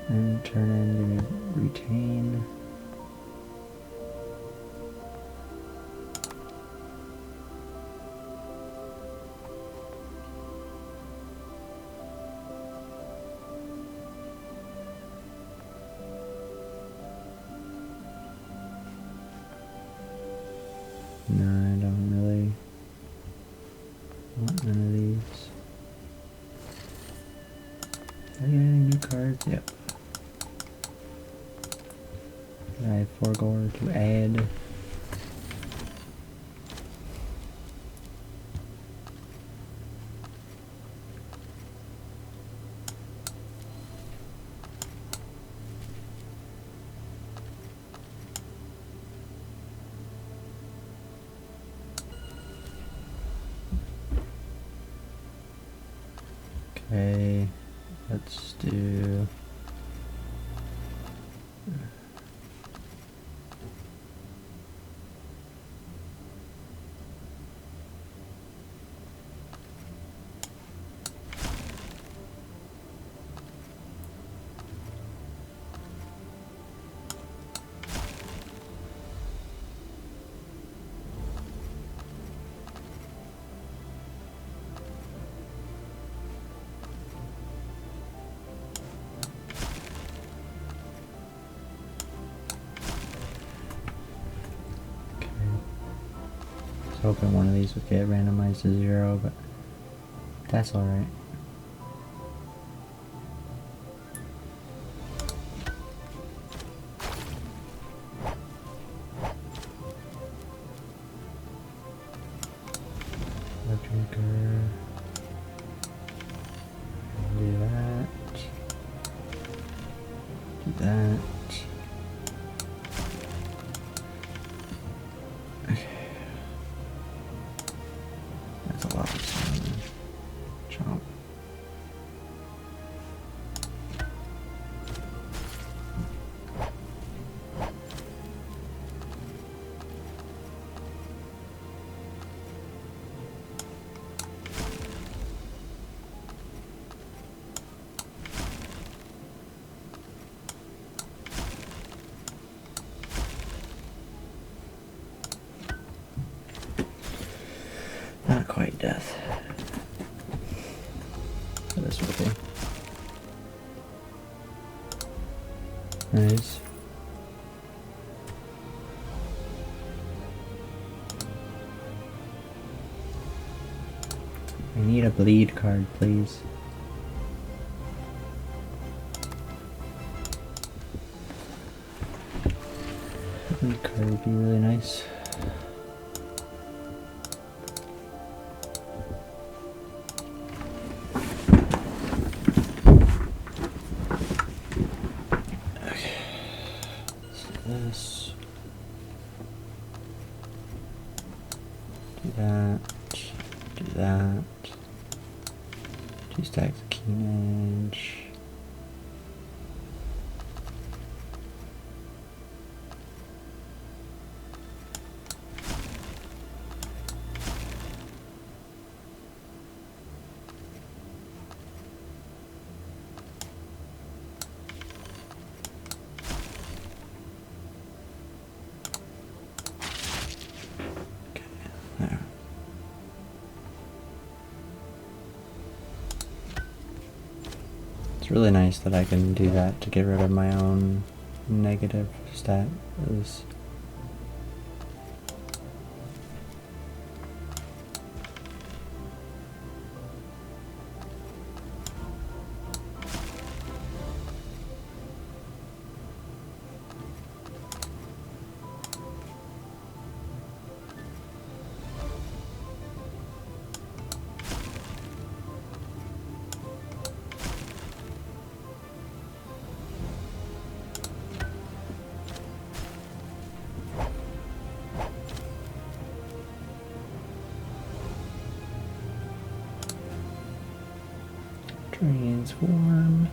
And turn in, give me retain. No, I don't really want none of these. Are you getting new cards? Yep. I have 4 gold to add. Okay, let's do... I was hoping one of these would get randomized to 0, but that's alright. Drinker. Do that. Do that. Okay. That's a lot of salmon. Chomp. Not quite death. But this will be. Nice. I need a bleed card, please. A bleed card would be really nice. This, do that, do that, 2 stacks of keen edge, It's really nice that I can do that to get rid of my own negative stat. Transform.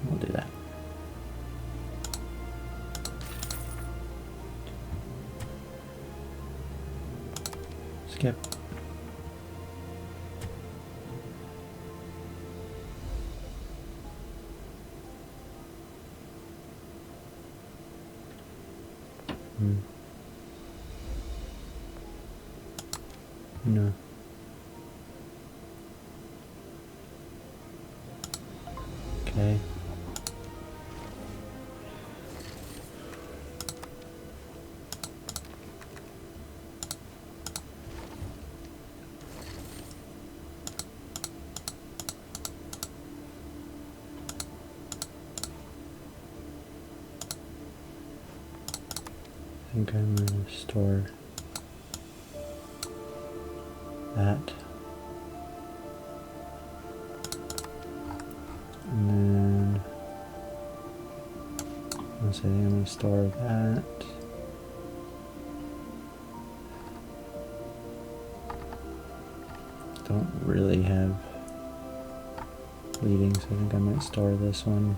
We'll do that. Skip. No. Okay. I think I'm going to store that. And then I think I'm going to store that. Don't really have bleeding, so I think I might store this one.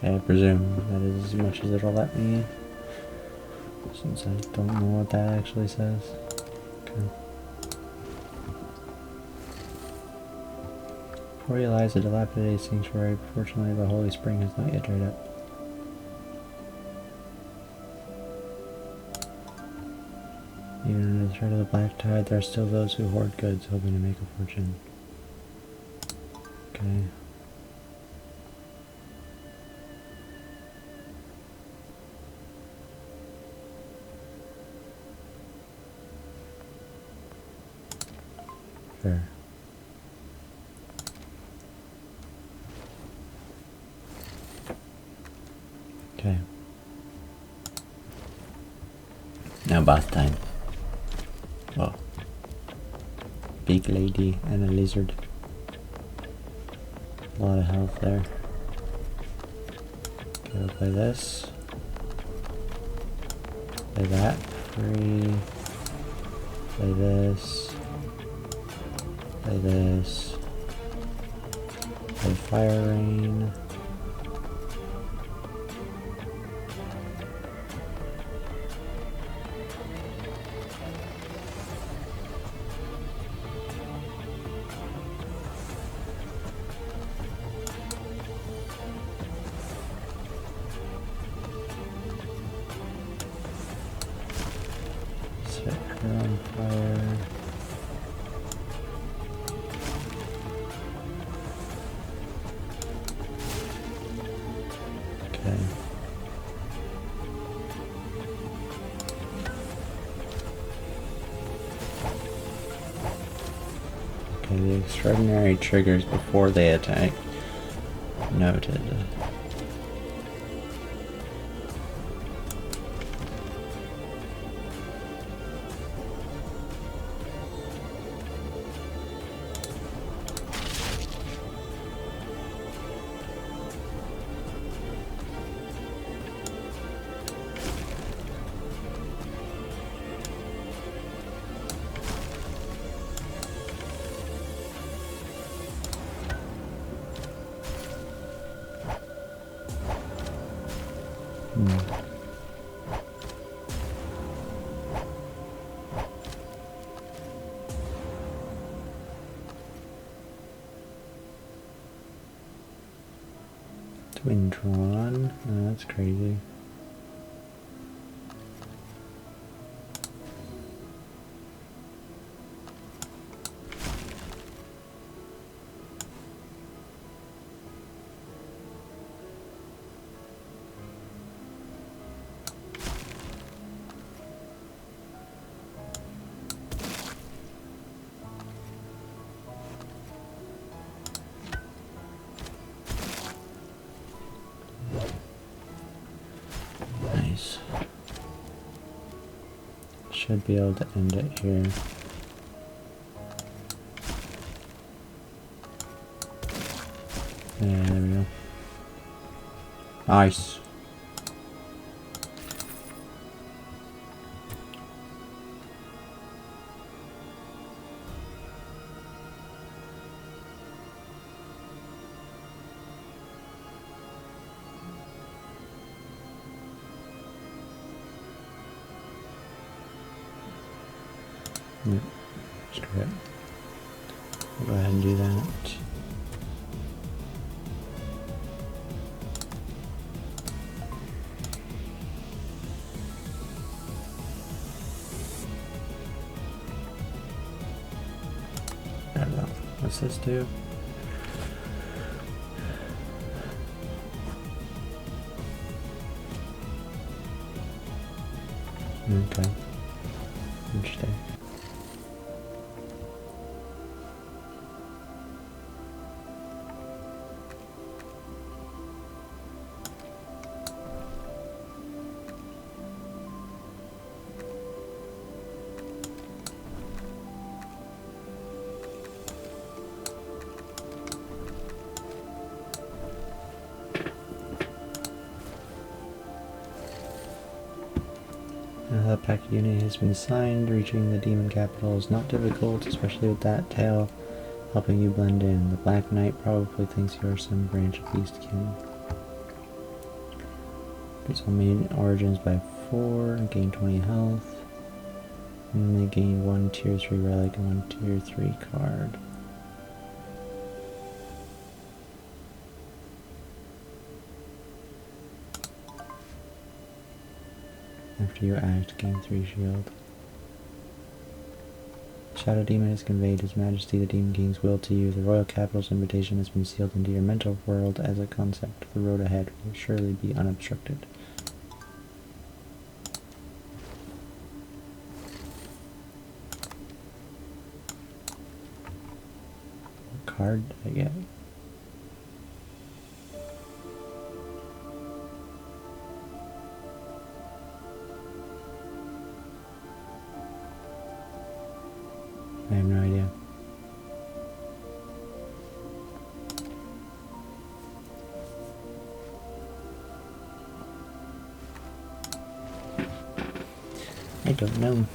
I presume that is as much as it'll let me, since I don't know what that actually says. Okay. Before you lies a dilapidated sanctuary. Fortunately, the holy spring has not yet dried up. Even under the threat of the black tide, there are still those who hoard goods, hoping to make a fortune. Okay. Fair. Okay. Now bath time. Whoa. Big lady and a lizard. A lot of health there. Okay, we'll play this. Play that. Free. Play this. Play this. Play Fire Rain. Set her on fire. Okay. Okay, the extraordinary triggers before they attack. Noted. Twintron. Oh, that's crazy. Nice. Should be able to end it here. Yeah, there we go. Nice. Yep, screw it. I'll go ahead and do that. I don't know. What's this do? Okay. Interesting. The pack unit has been signed. Reaching the demon capital is not difficult, especially with that tail helping you blend in. The Black Knight probably thinks you are some branch of Beastkin. Increase all main origins by 4, gain 20 health. And they gain 1 tier 3 relic and 1 tier 3 card. After you act, gain 3 shield. Shadow Demon has conveyed His Majesty the Demon King's will to you. The Royal Capital's invitation has been sealed into your mental world as a concept. The road ahead will surely be unobstructed. What card did I get? I have no idea. I don't know.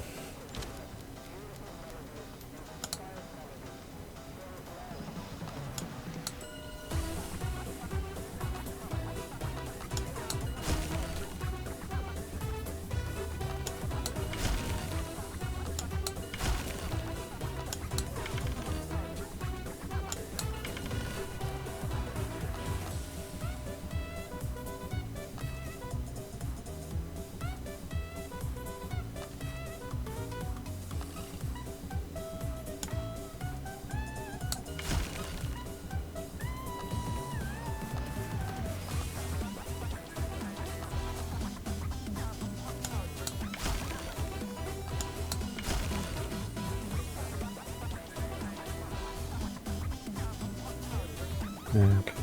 Okay.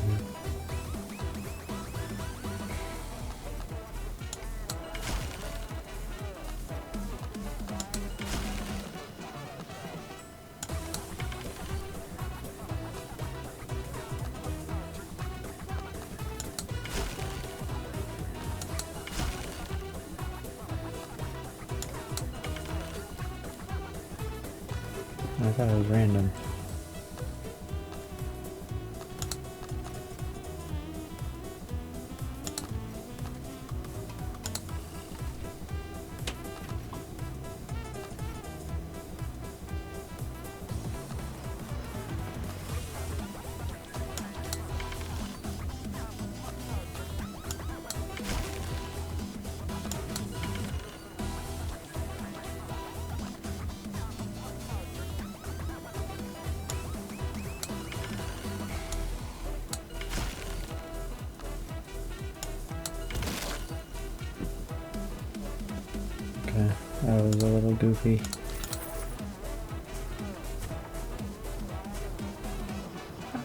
I thought it was random. Okay, that was a little goofy.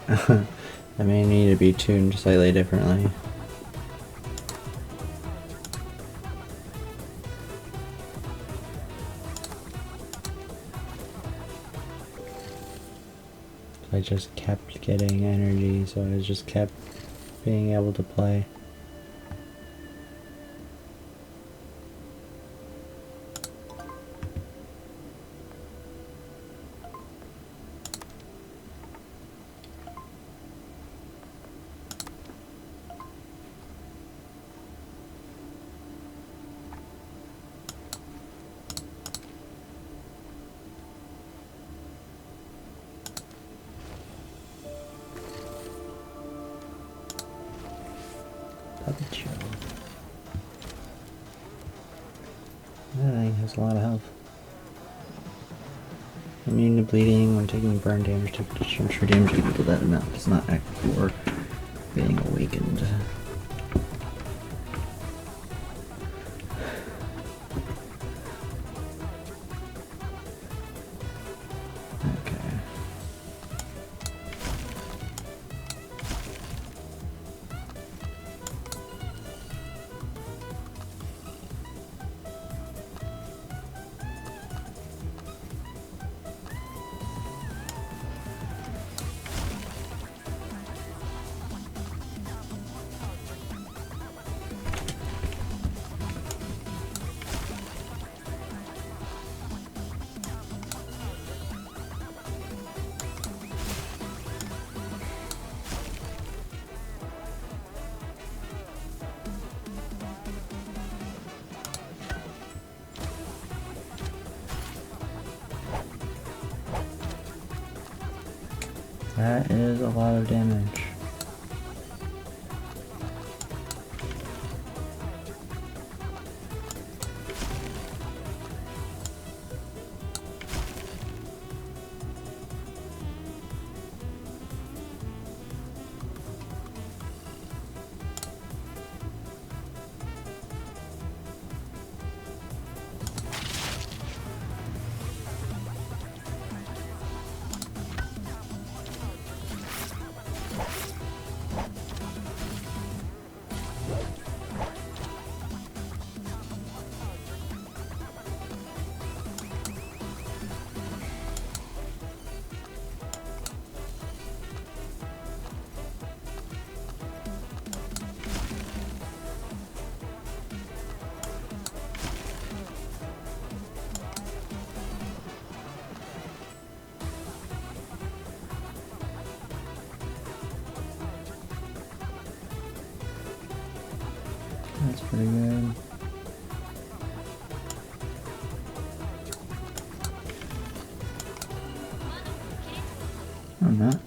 I may need to be tuned slightly differently. I just kept getting energy, so I just kept being able to play. Puppet show. That thing has a lot of health. Immune to bleeding when taking burn damage to true damage equal to that amount does not act before being awakened. That is a lot of damage. That's pretty good. I'm not.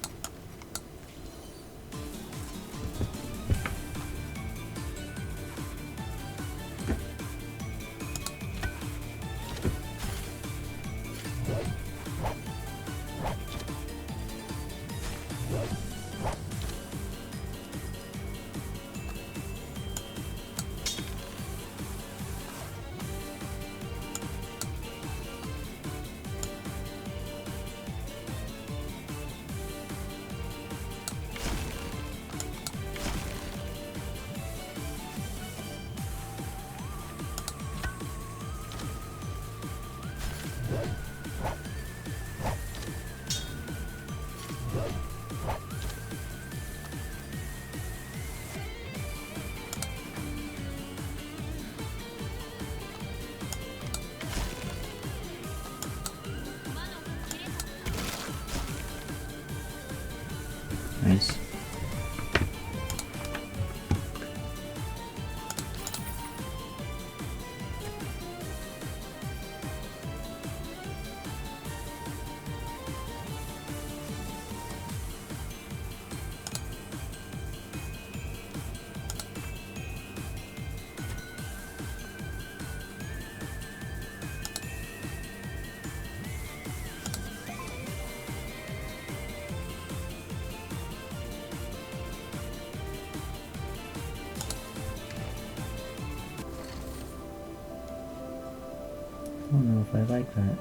don't know if I like that.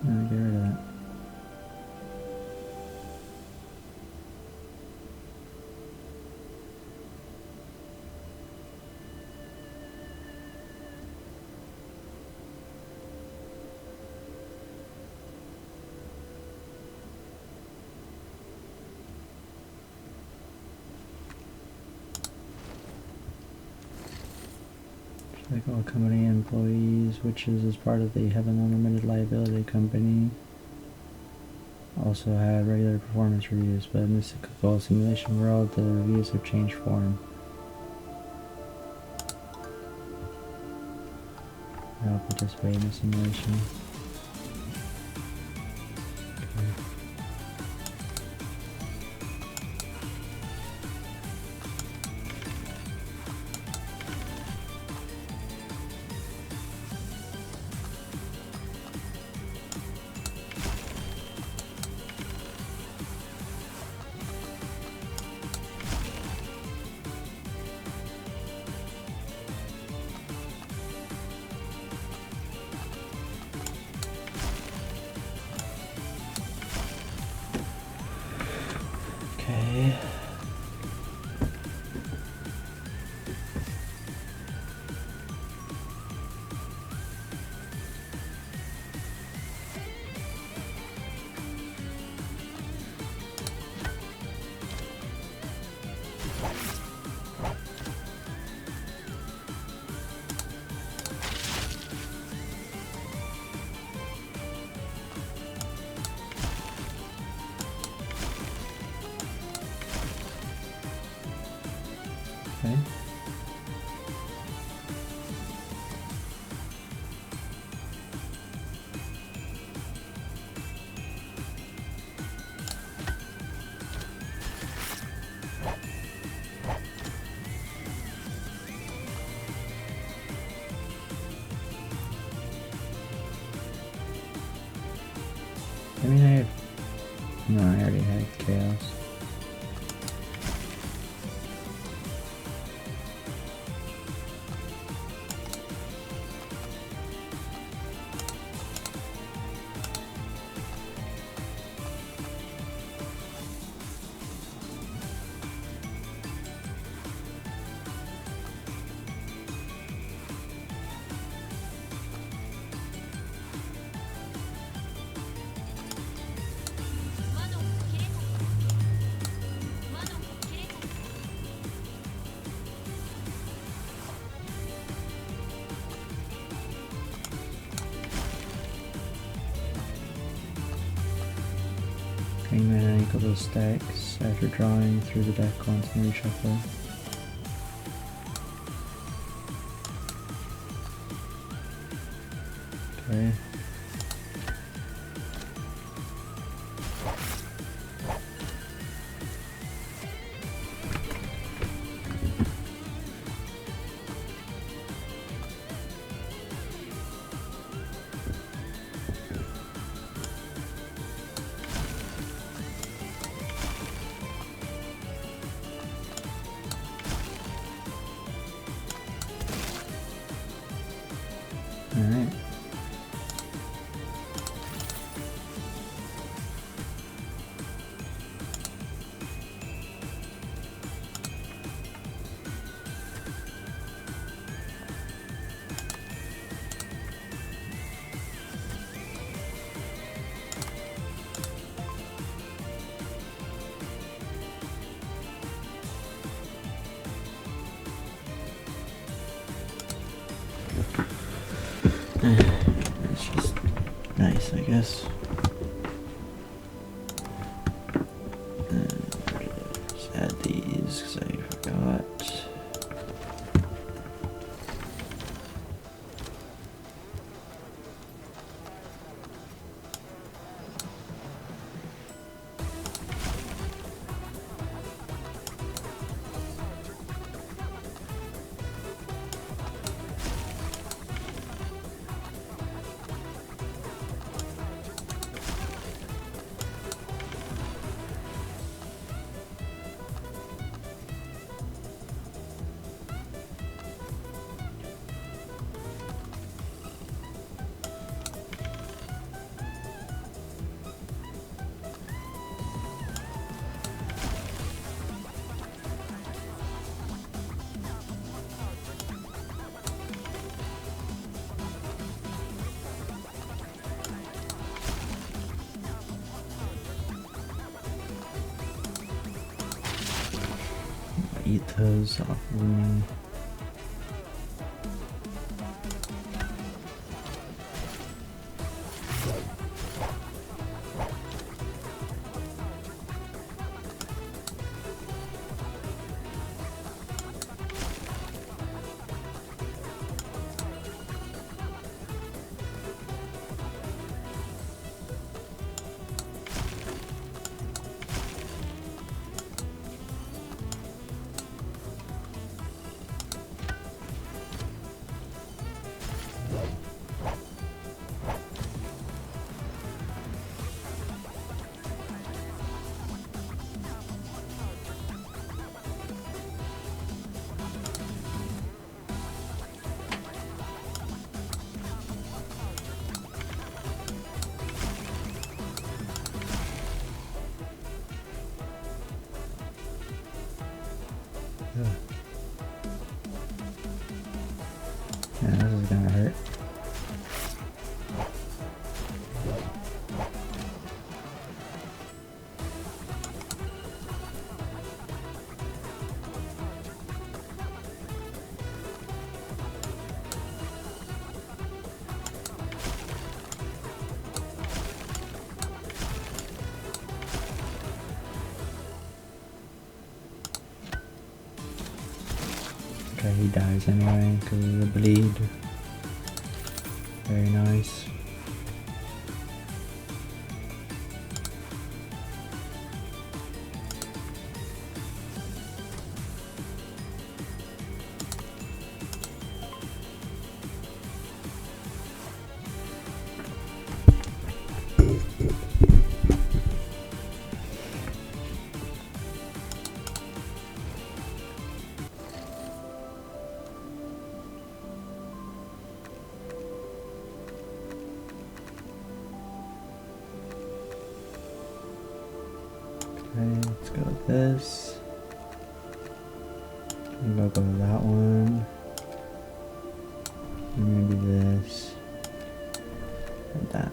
No, get rid of that. Like all company employees, which is as part of the Heaven Unlimited Liability Company, also had regular performance reviews, but in this typical simulation world, the reviews have changed form. I'll participate in the simulation. Okay. Okay. I mean, I have... No, I already had chaos. Hangman ankle those stacks after drawing through the deck once in reshuffle. Okay. Alright. It's just nice, I guess. Let's add these because I forgot. eat those off of me. Yeah, this is gonna hurt. Okay, he dies anyway because of the bleed. Very nice. Okay, let's go with this. I'm gonna go with that one. And maybe this. And that.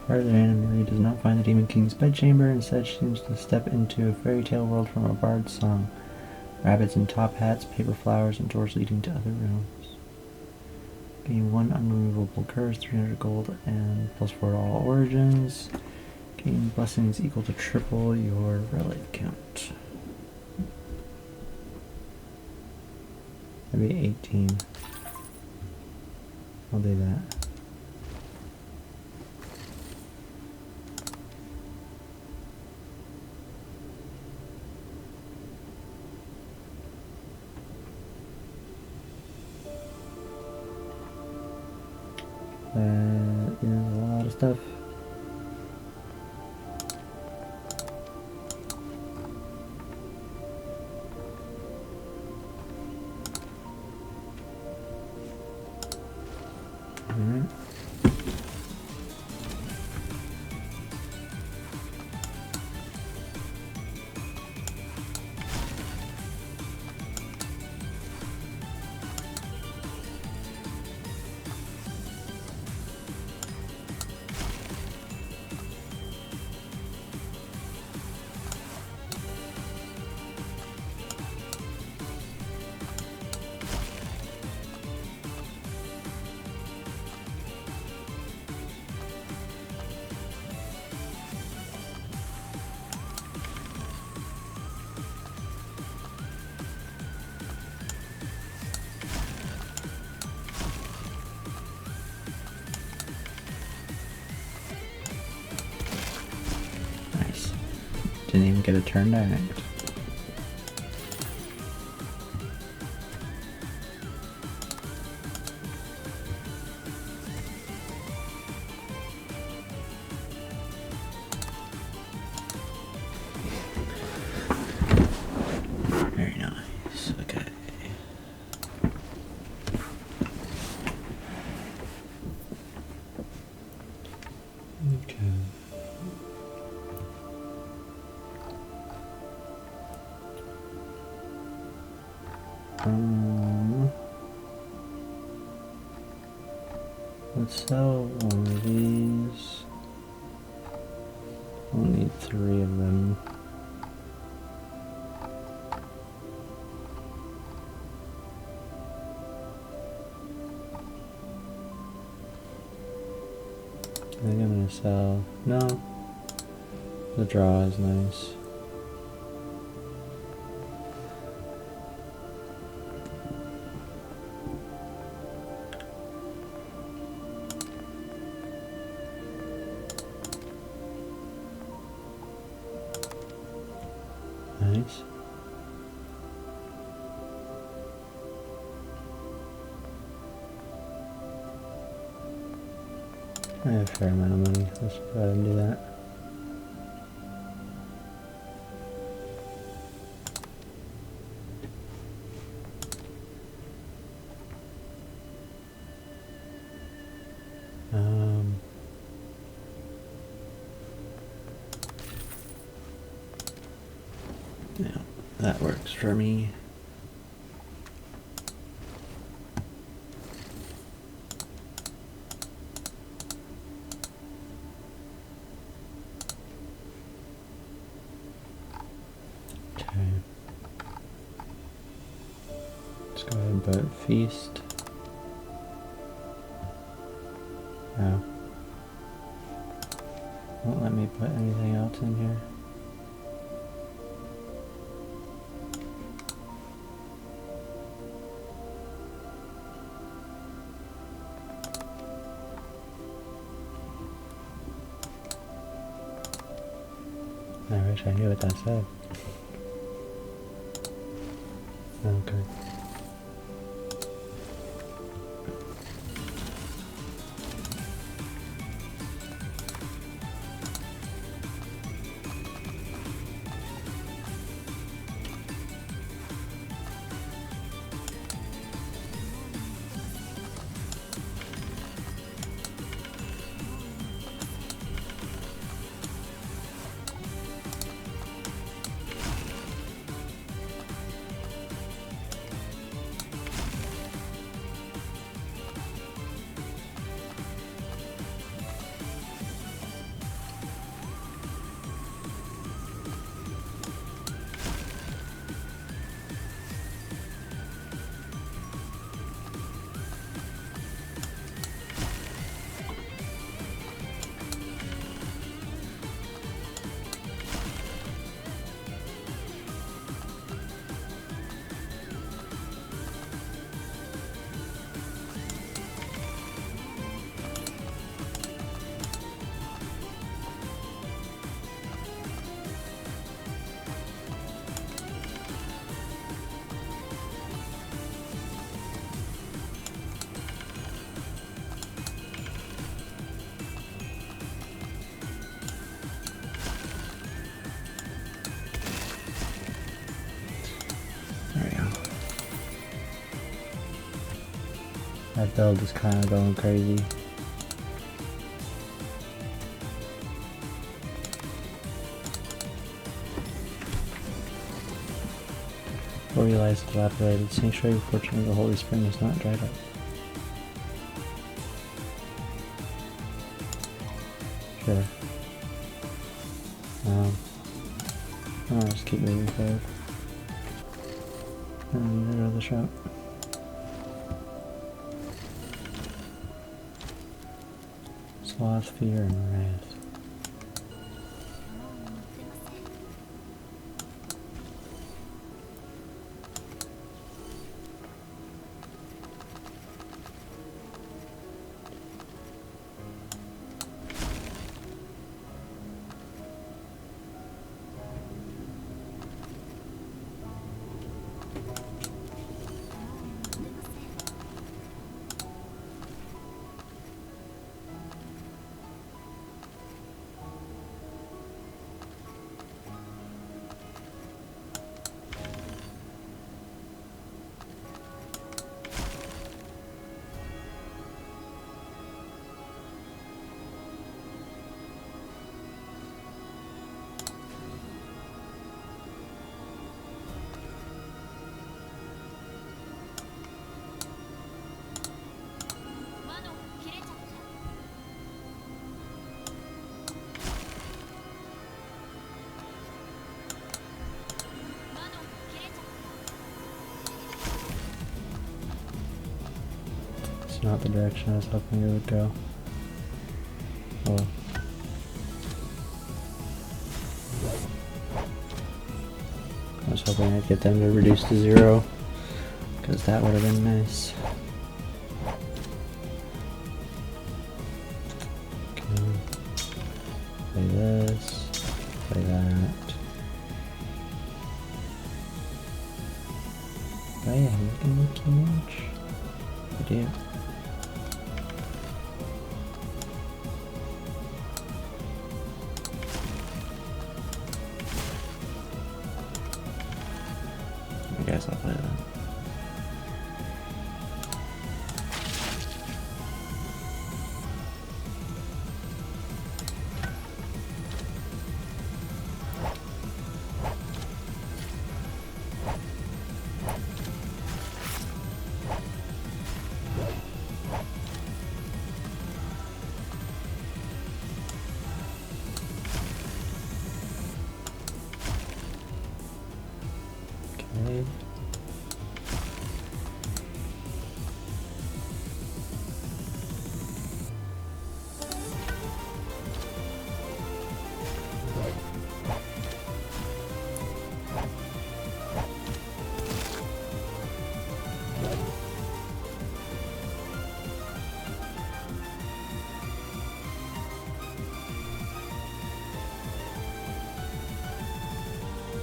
Further, Amelia does not find the Demon King's bedchamber. Instead, she seems to step into a fairy tale world from a bard's song. Rabbits in top hats, paper flowers, and doors leading to other rooms. Gain 1 unremovable curse, 300 gold, and +4 to all origins. Gain blessings equal to triple your relic count. Maybe 18. I'll do that. There's a lot of stuff. Alright. Nice. Didn't even get a turn to act. Very nice. Okay. Okay. Let's sell one of these. We'll need 3 of them. I think I'm gonna sell. No. The draw is nice. Nice. I have a fair amount of money. Let's go ahead and do that. Yeah, that works for me. Okay. Let's go ahead and put feast. Oh. Won't let me put anything else in here. I wish I knew what that said. Okay. That build is kind of going crazy. Before you lies dilapidated, sanctuary fortune of the Holy Spring is not dried up. Sure. I'll just keep moving forward. And go to the shop. Sloth, fear, and wrath. That's not the direction I was hoping it would go. Oh. I was hoping I'd get them to reduce to 0, because that would have been nice. Okay. Play this. Play that. Oh yeah, you can make too much. I do. I guess I'll play that. Okay.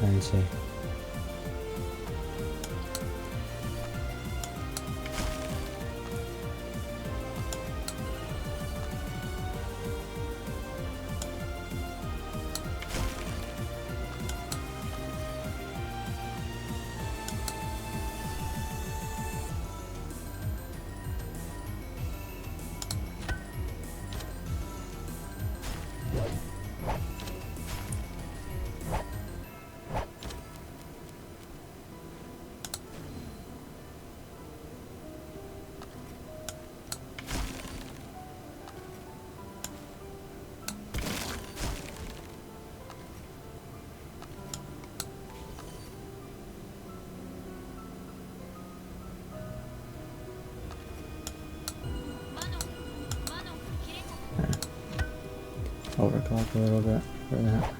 I see. Overclock a little bit for that.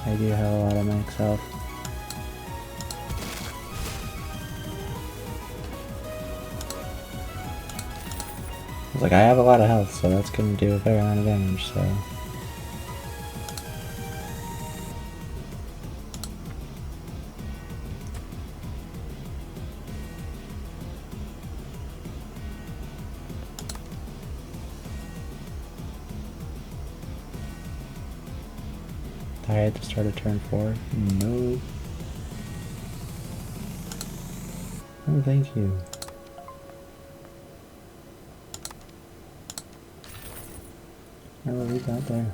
I do have a lot of max health. I was like, I have a lot of health, so that's gonna do a fair amount of damage, so. Die at the start of turn 4? No. Oh, thank you. I will leave that there.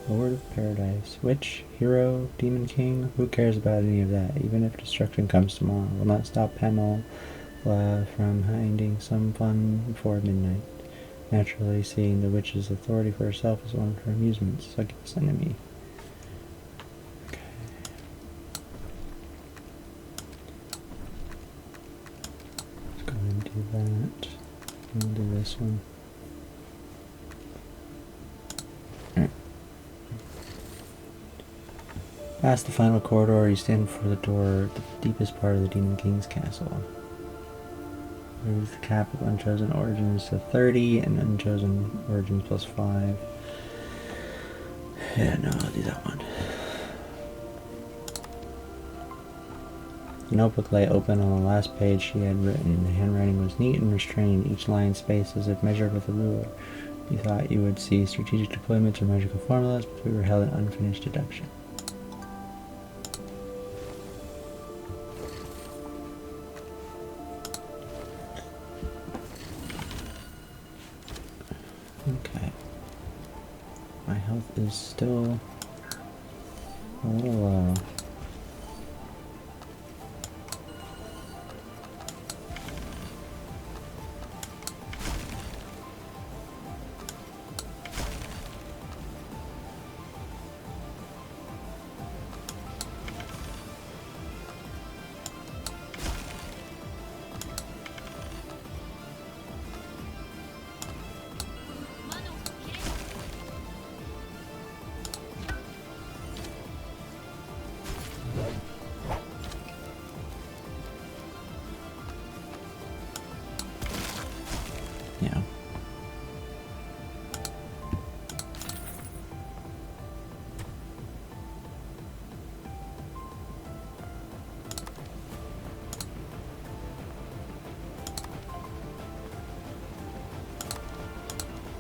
Lord of Paradise. Witch, hero, demon king, who cares about any of that? Even if destruction comes tomorrow, will not stop Pamela from finding some fun before midnight. Naturally, seeing the witch's authority for herself is one of her amusements. Succubus enemy. Okay. Let's go and do that. We'll do this one. Past the final corridor, you stand before the door, the deepest part of the Demon King's castle. Raise the cap of Unchosen Origins to 30 and Unchosen Origins plus 5. Yeah, no, I'll do that one. The notebook lay open on the last page she had written. The handwriting was neat and restrained, each line spaced as if measured with a ruler. You thought you would see strategic deployments or magical formulas, but we were held in unfinished deduction. Okay. My health is still a little low.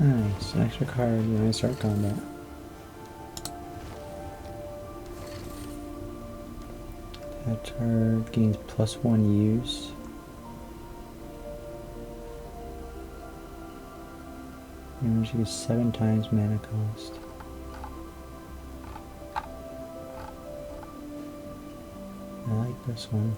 Nice, an extra card when I start combat. That card gains +1 use. Damage use 7 times mana cost. I like this one.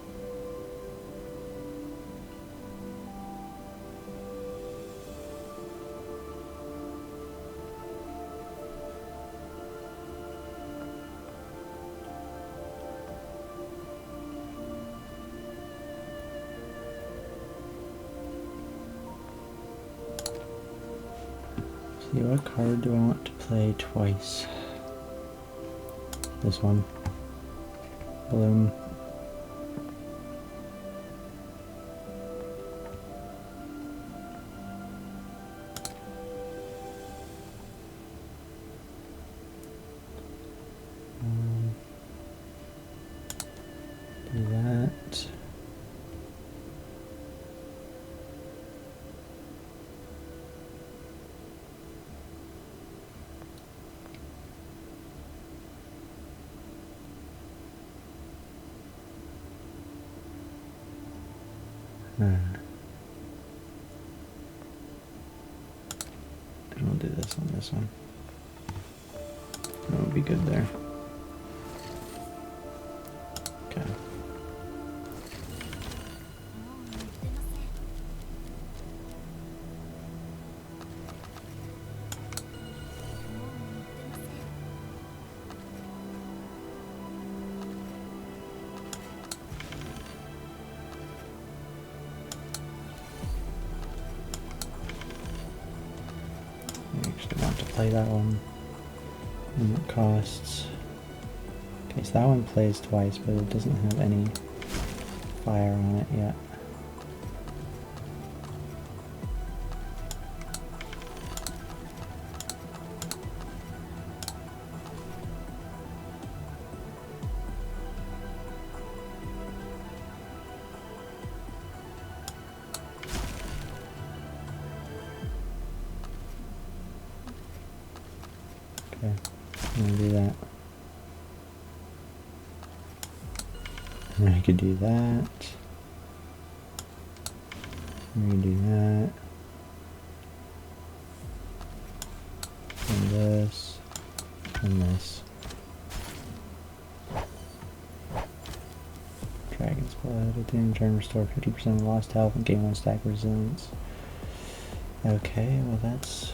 See, what card do I want to play twice? This one. Bloom. Do that. And we'll do this on this one. That would be good there. Okay. I actually want to play that one. And it costs. Okay, so that one plays twice, but it doesn't have any fire on it yet. Okay, I'm gonna do that. And I could do that. I'm gonna do that. And this. And this. Dragon's Blood. At the end of turn, restore 50% of lost health and gain 1 stack resilience. Okay, well that's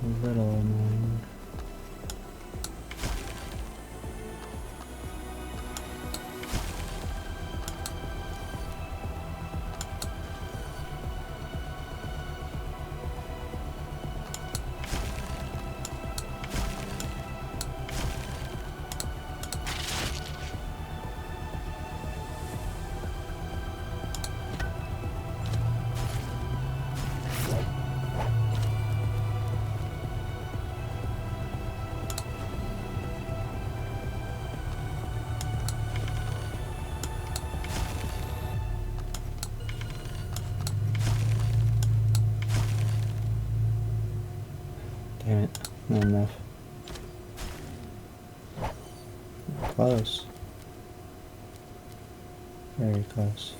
a little annoying. Damn it, not enough. Close. Very close.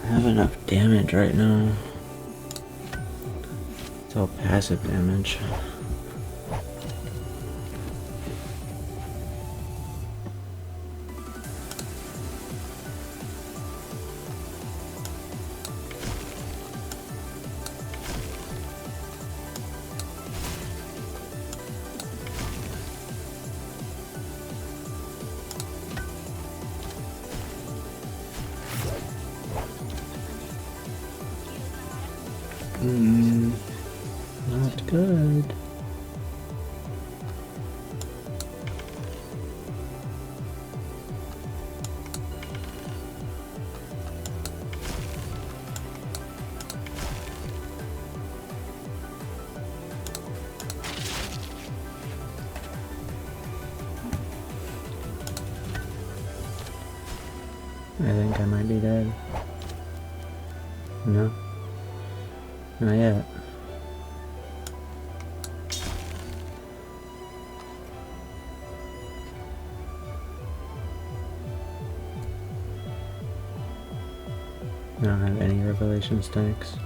Have enough damage right now. It's all passive damage. Not good. I think I might be dead. No? Not yet. I don't have any revelation stacks.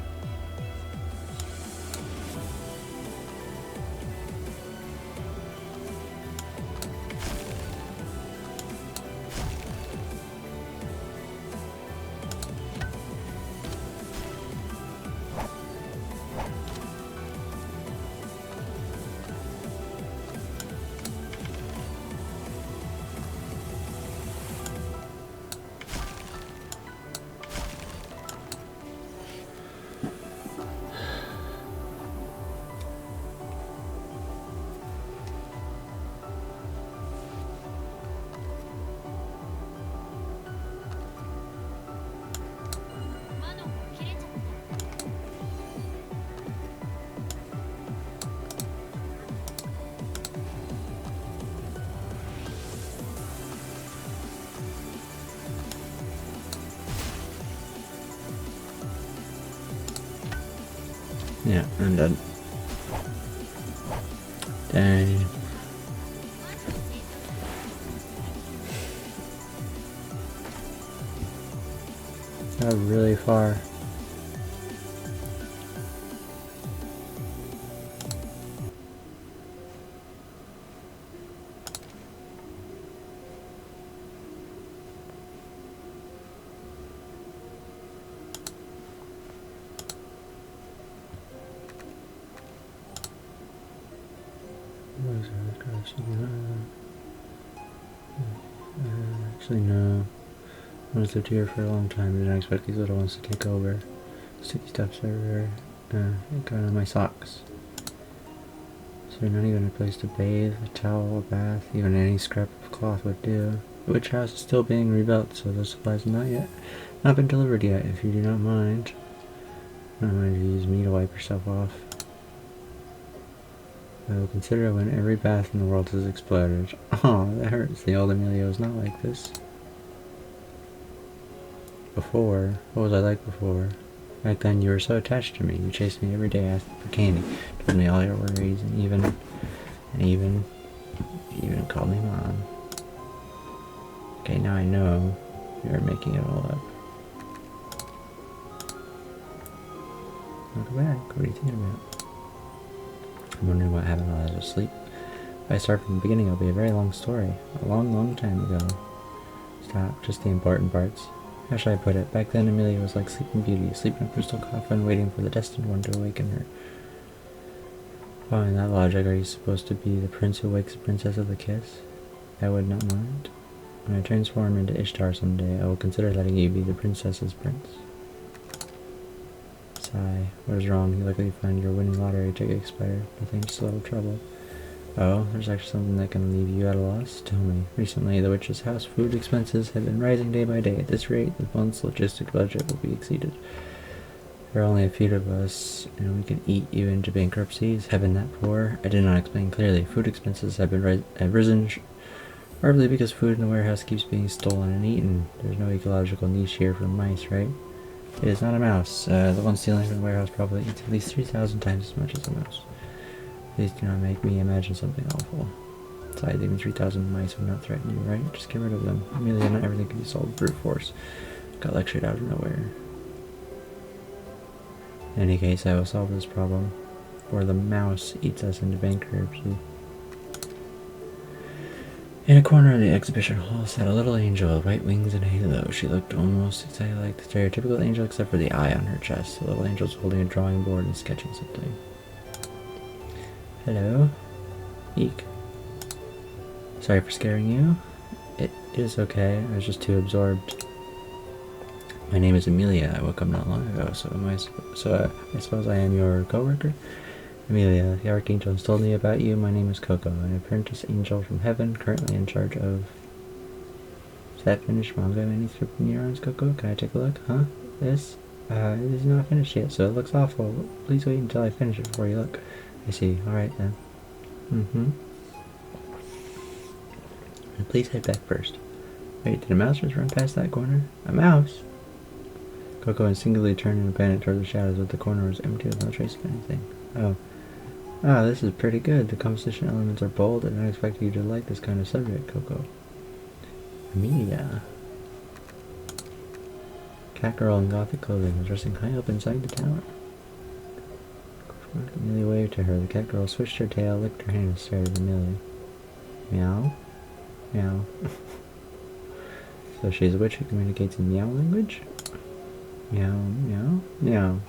Yeah, I'm done. Dang. Got really far. Actually, no. I was lived here for a long time. Didn't expect these little ones to take over. Sticky stuffs everywhere. It got on my socks. So not even a place to bathe, a towel, a bath, even any scrap of cloth would do. The witch house is still being rebuilt, so those supplies have not been delivered yet, if you do not mind. I don't mind if you use me to wipe yourself off. I will consider when every bath in the world has exploded. Oh, that hurts. The old Amelia was not like this. Before? What was I like before? Back then you were so attached to me. You chased me every day asking for candy. Told me all your worries and even called me Mom. Okay, now I know you're making it all up. Welcome back. What are you thinking about? I'm wondering what happened while I was asleep. If I start from the beginning, it'll be a very long story. A long, long time ago. Stop. Just the important parts. How should I put it? Back then, Amelia was like Sleeping Beauty, asleep in a crystal coffin, waiting for the destined one to awaken her. Following that logic, are you supposed to be the prince who wakes the princess with a kiss? I would not mind. When I transform into Ishtar someday, I will consider letting you be the princess's prince. Sigh. What is wrong? You likely find your winning lottery ticket expired. Nothing, just a little trouble. Oh, there's actually something that can leave you at a loss? Tell me. Recently, the witch's house food expenses have been rising day by day. At this rate, the month's logistic budget will be exceeded. There are only a few of us, and we can eat you into bankruptcy. Is heaven that poor? I did not explain clearly. Food expenses have risen partly because food in the warehouse keeps being stolen and eaten. There's no ecological niche here for mice, right? It is not a mouse. The one stealing from the warehouse probably eats at least 3,000 times as much as a mouse. Please do not make me imagine something awful. Besides, even 3,000 mice would not threaten you, right? Just get rid of them. Amelia, not everything can be solved brute force. Got lectured out of nowhere. In any case, I will solve this problem, or the mouse eats us into bankruptcy. In a corner of the exhibition hall sat a little angel with white wings and halo. She looked almost exactly like the stereotypical angel except for the eye on her chest. The little angel's holding a drawing board and sketching something. Hello? Eek. Sorry for scaring you. It is okay. I was just too absorbed My name is Amelia. I woke up not long ago, so I suppose I am your co-worker? Amelia, the Archangel has told me about you. My name is Coco, an apprentice angel from heaven, currently in charge of... Is that finished manga manuscript neurons, Coco? Can I take a look? Huh? This? It is not finished yet, so it looks awful. Please wait until I finish it before you look. I see. Alright then. And please head back first. Wait, did a mouse just run past that corner? A mouse? Coco instinctively turned in a panic toward the shadows, but the corner was empty with no trace of anything. Oh. Ah, this is pretty good. The composition elements are bold, and I expect you to like this kind of subject, Coco. Amelia. Cat girl in gothic clothing was resting high up inside the tower. Amelia waved to her. The cat girl switched her tail, licked her hand, and stared at Amelia. Meow? Meow. So she's a witch who communicates in meow language? Meow, meow, meow.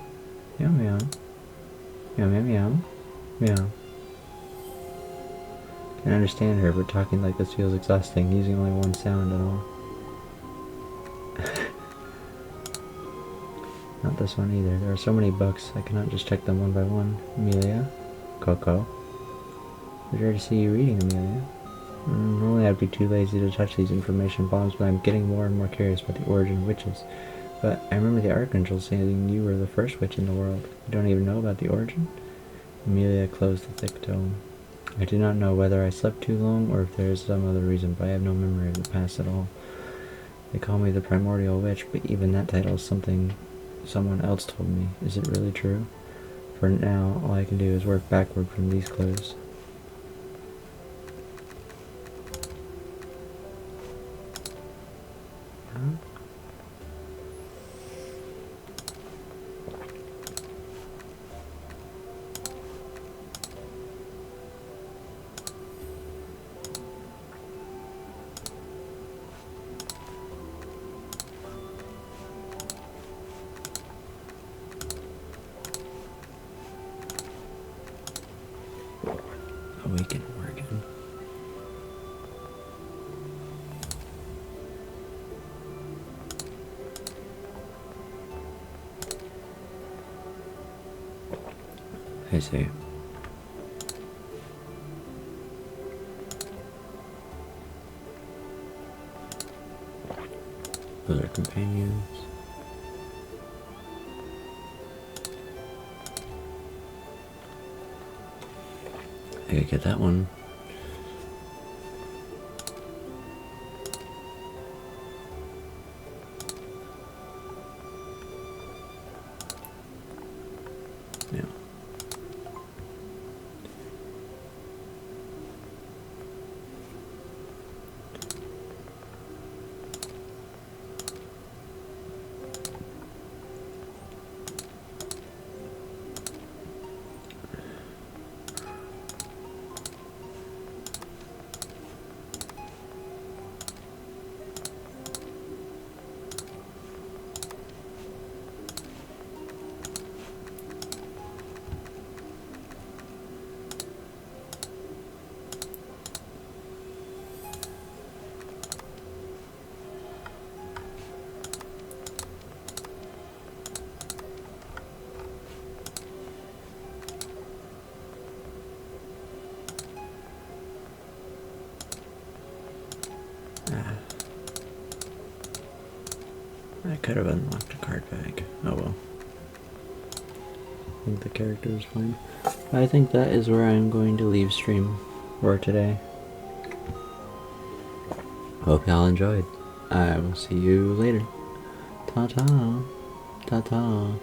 Meow, meow. Meow, meow, meow. Meow. Can't understand her, but talking like this feels exhausting, using only one sound at all. Not this one either. There are so many books, I cannot just check them one by one. Amelia. Coco. It's rare to see you reading, Amelia. Normally I'd be too lazy to touch these information bombs, but I'm getting more and more curious about the origin of witches. But I remember the Archangel saying you were the first witch in the world. You don't even know about the origin? Amelia closed the thick dome. I do not know whether I slept too long or if there is some other reason, but I have no memory of the past at all. They call me the Primordial Witch, but even that title is something someone else told me. Is it really true? For now, all I can do is work backward from these clues. Awaken Oregon. I see. Those are companions. I gotta get that one. Yeah. I could have unlocked a card bag. Oh well. I think the character is fine. I think that is where I'm going to leave stream for today. Hope y'all enjoyed. I will see you later. Ta-ta. Ta-ta.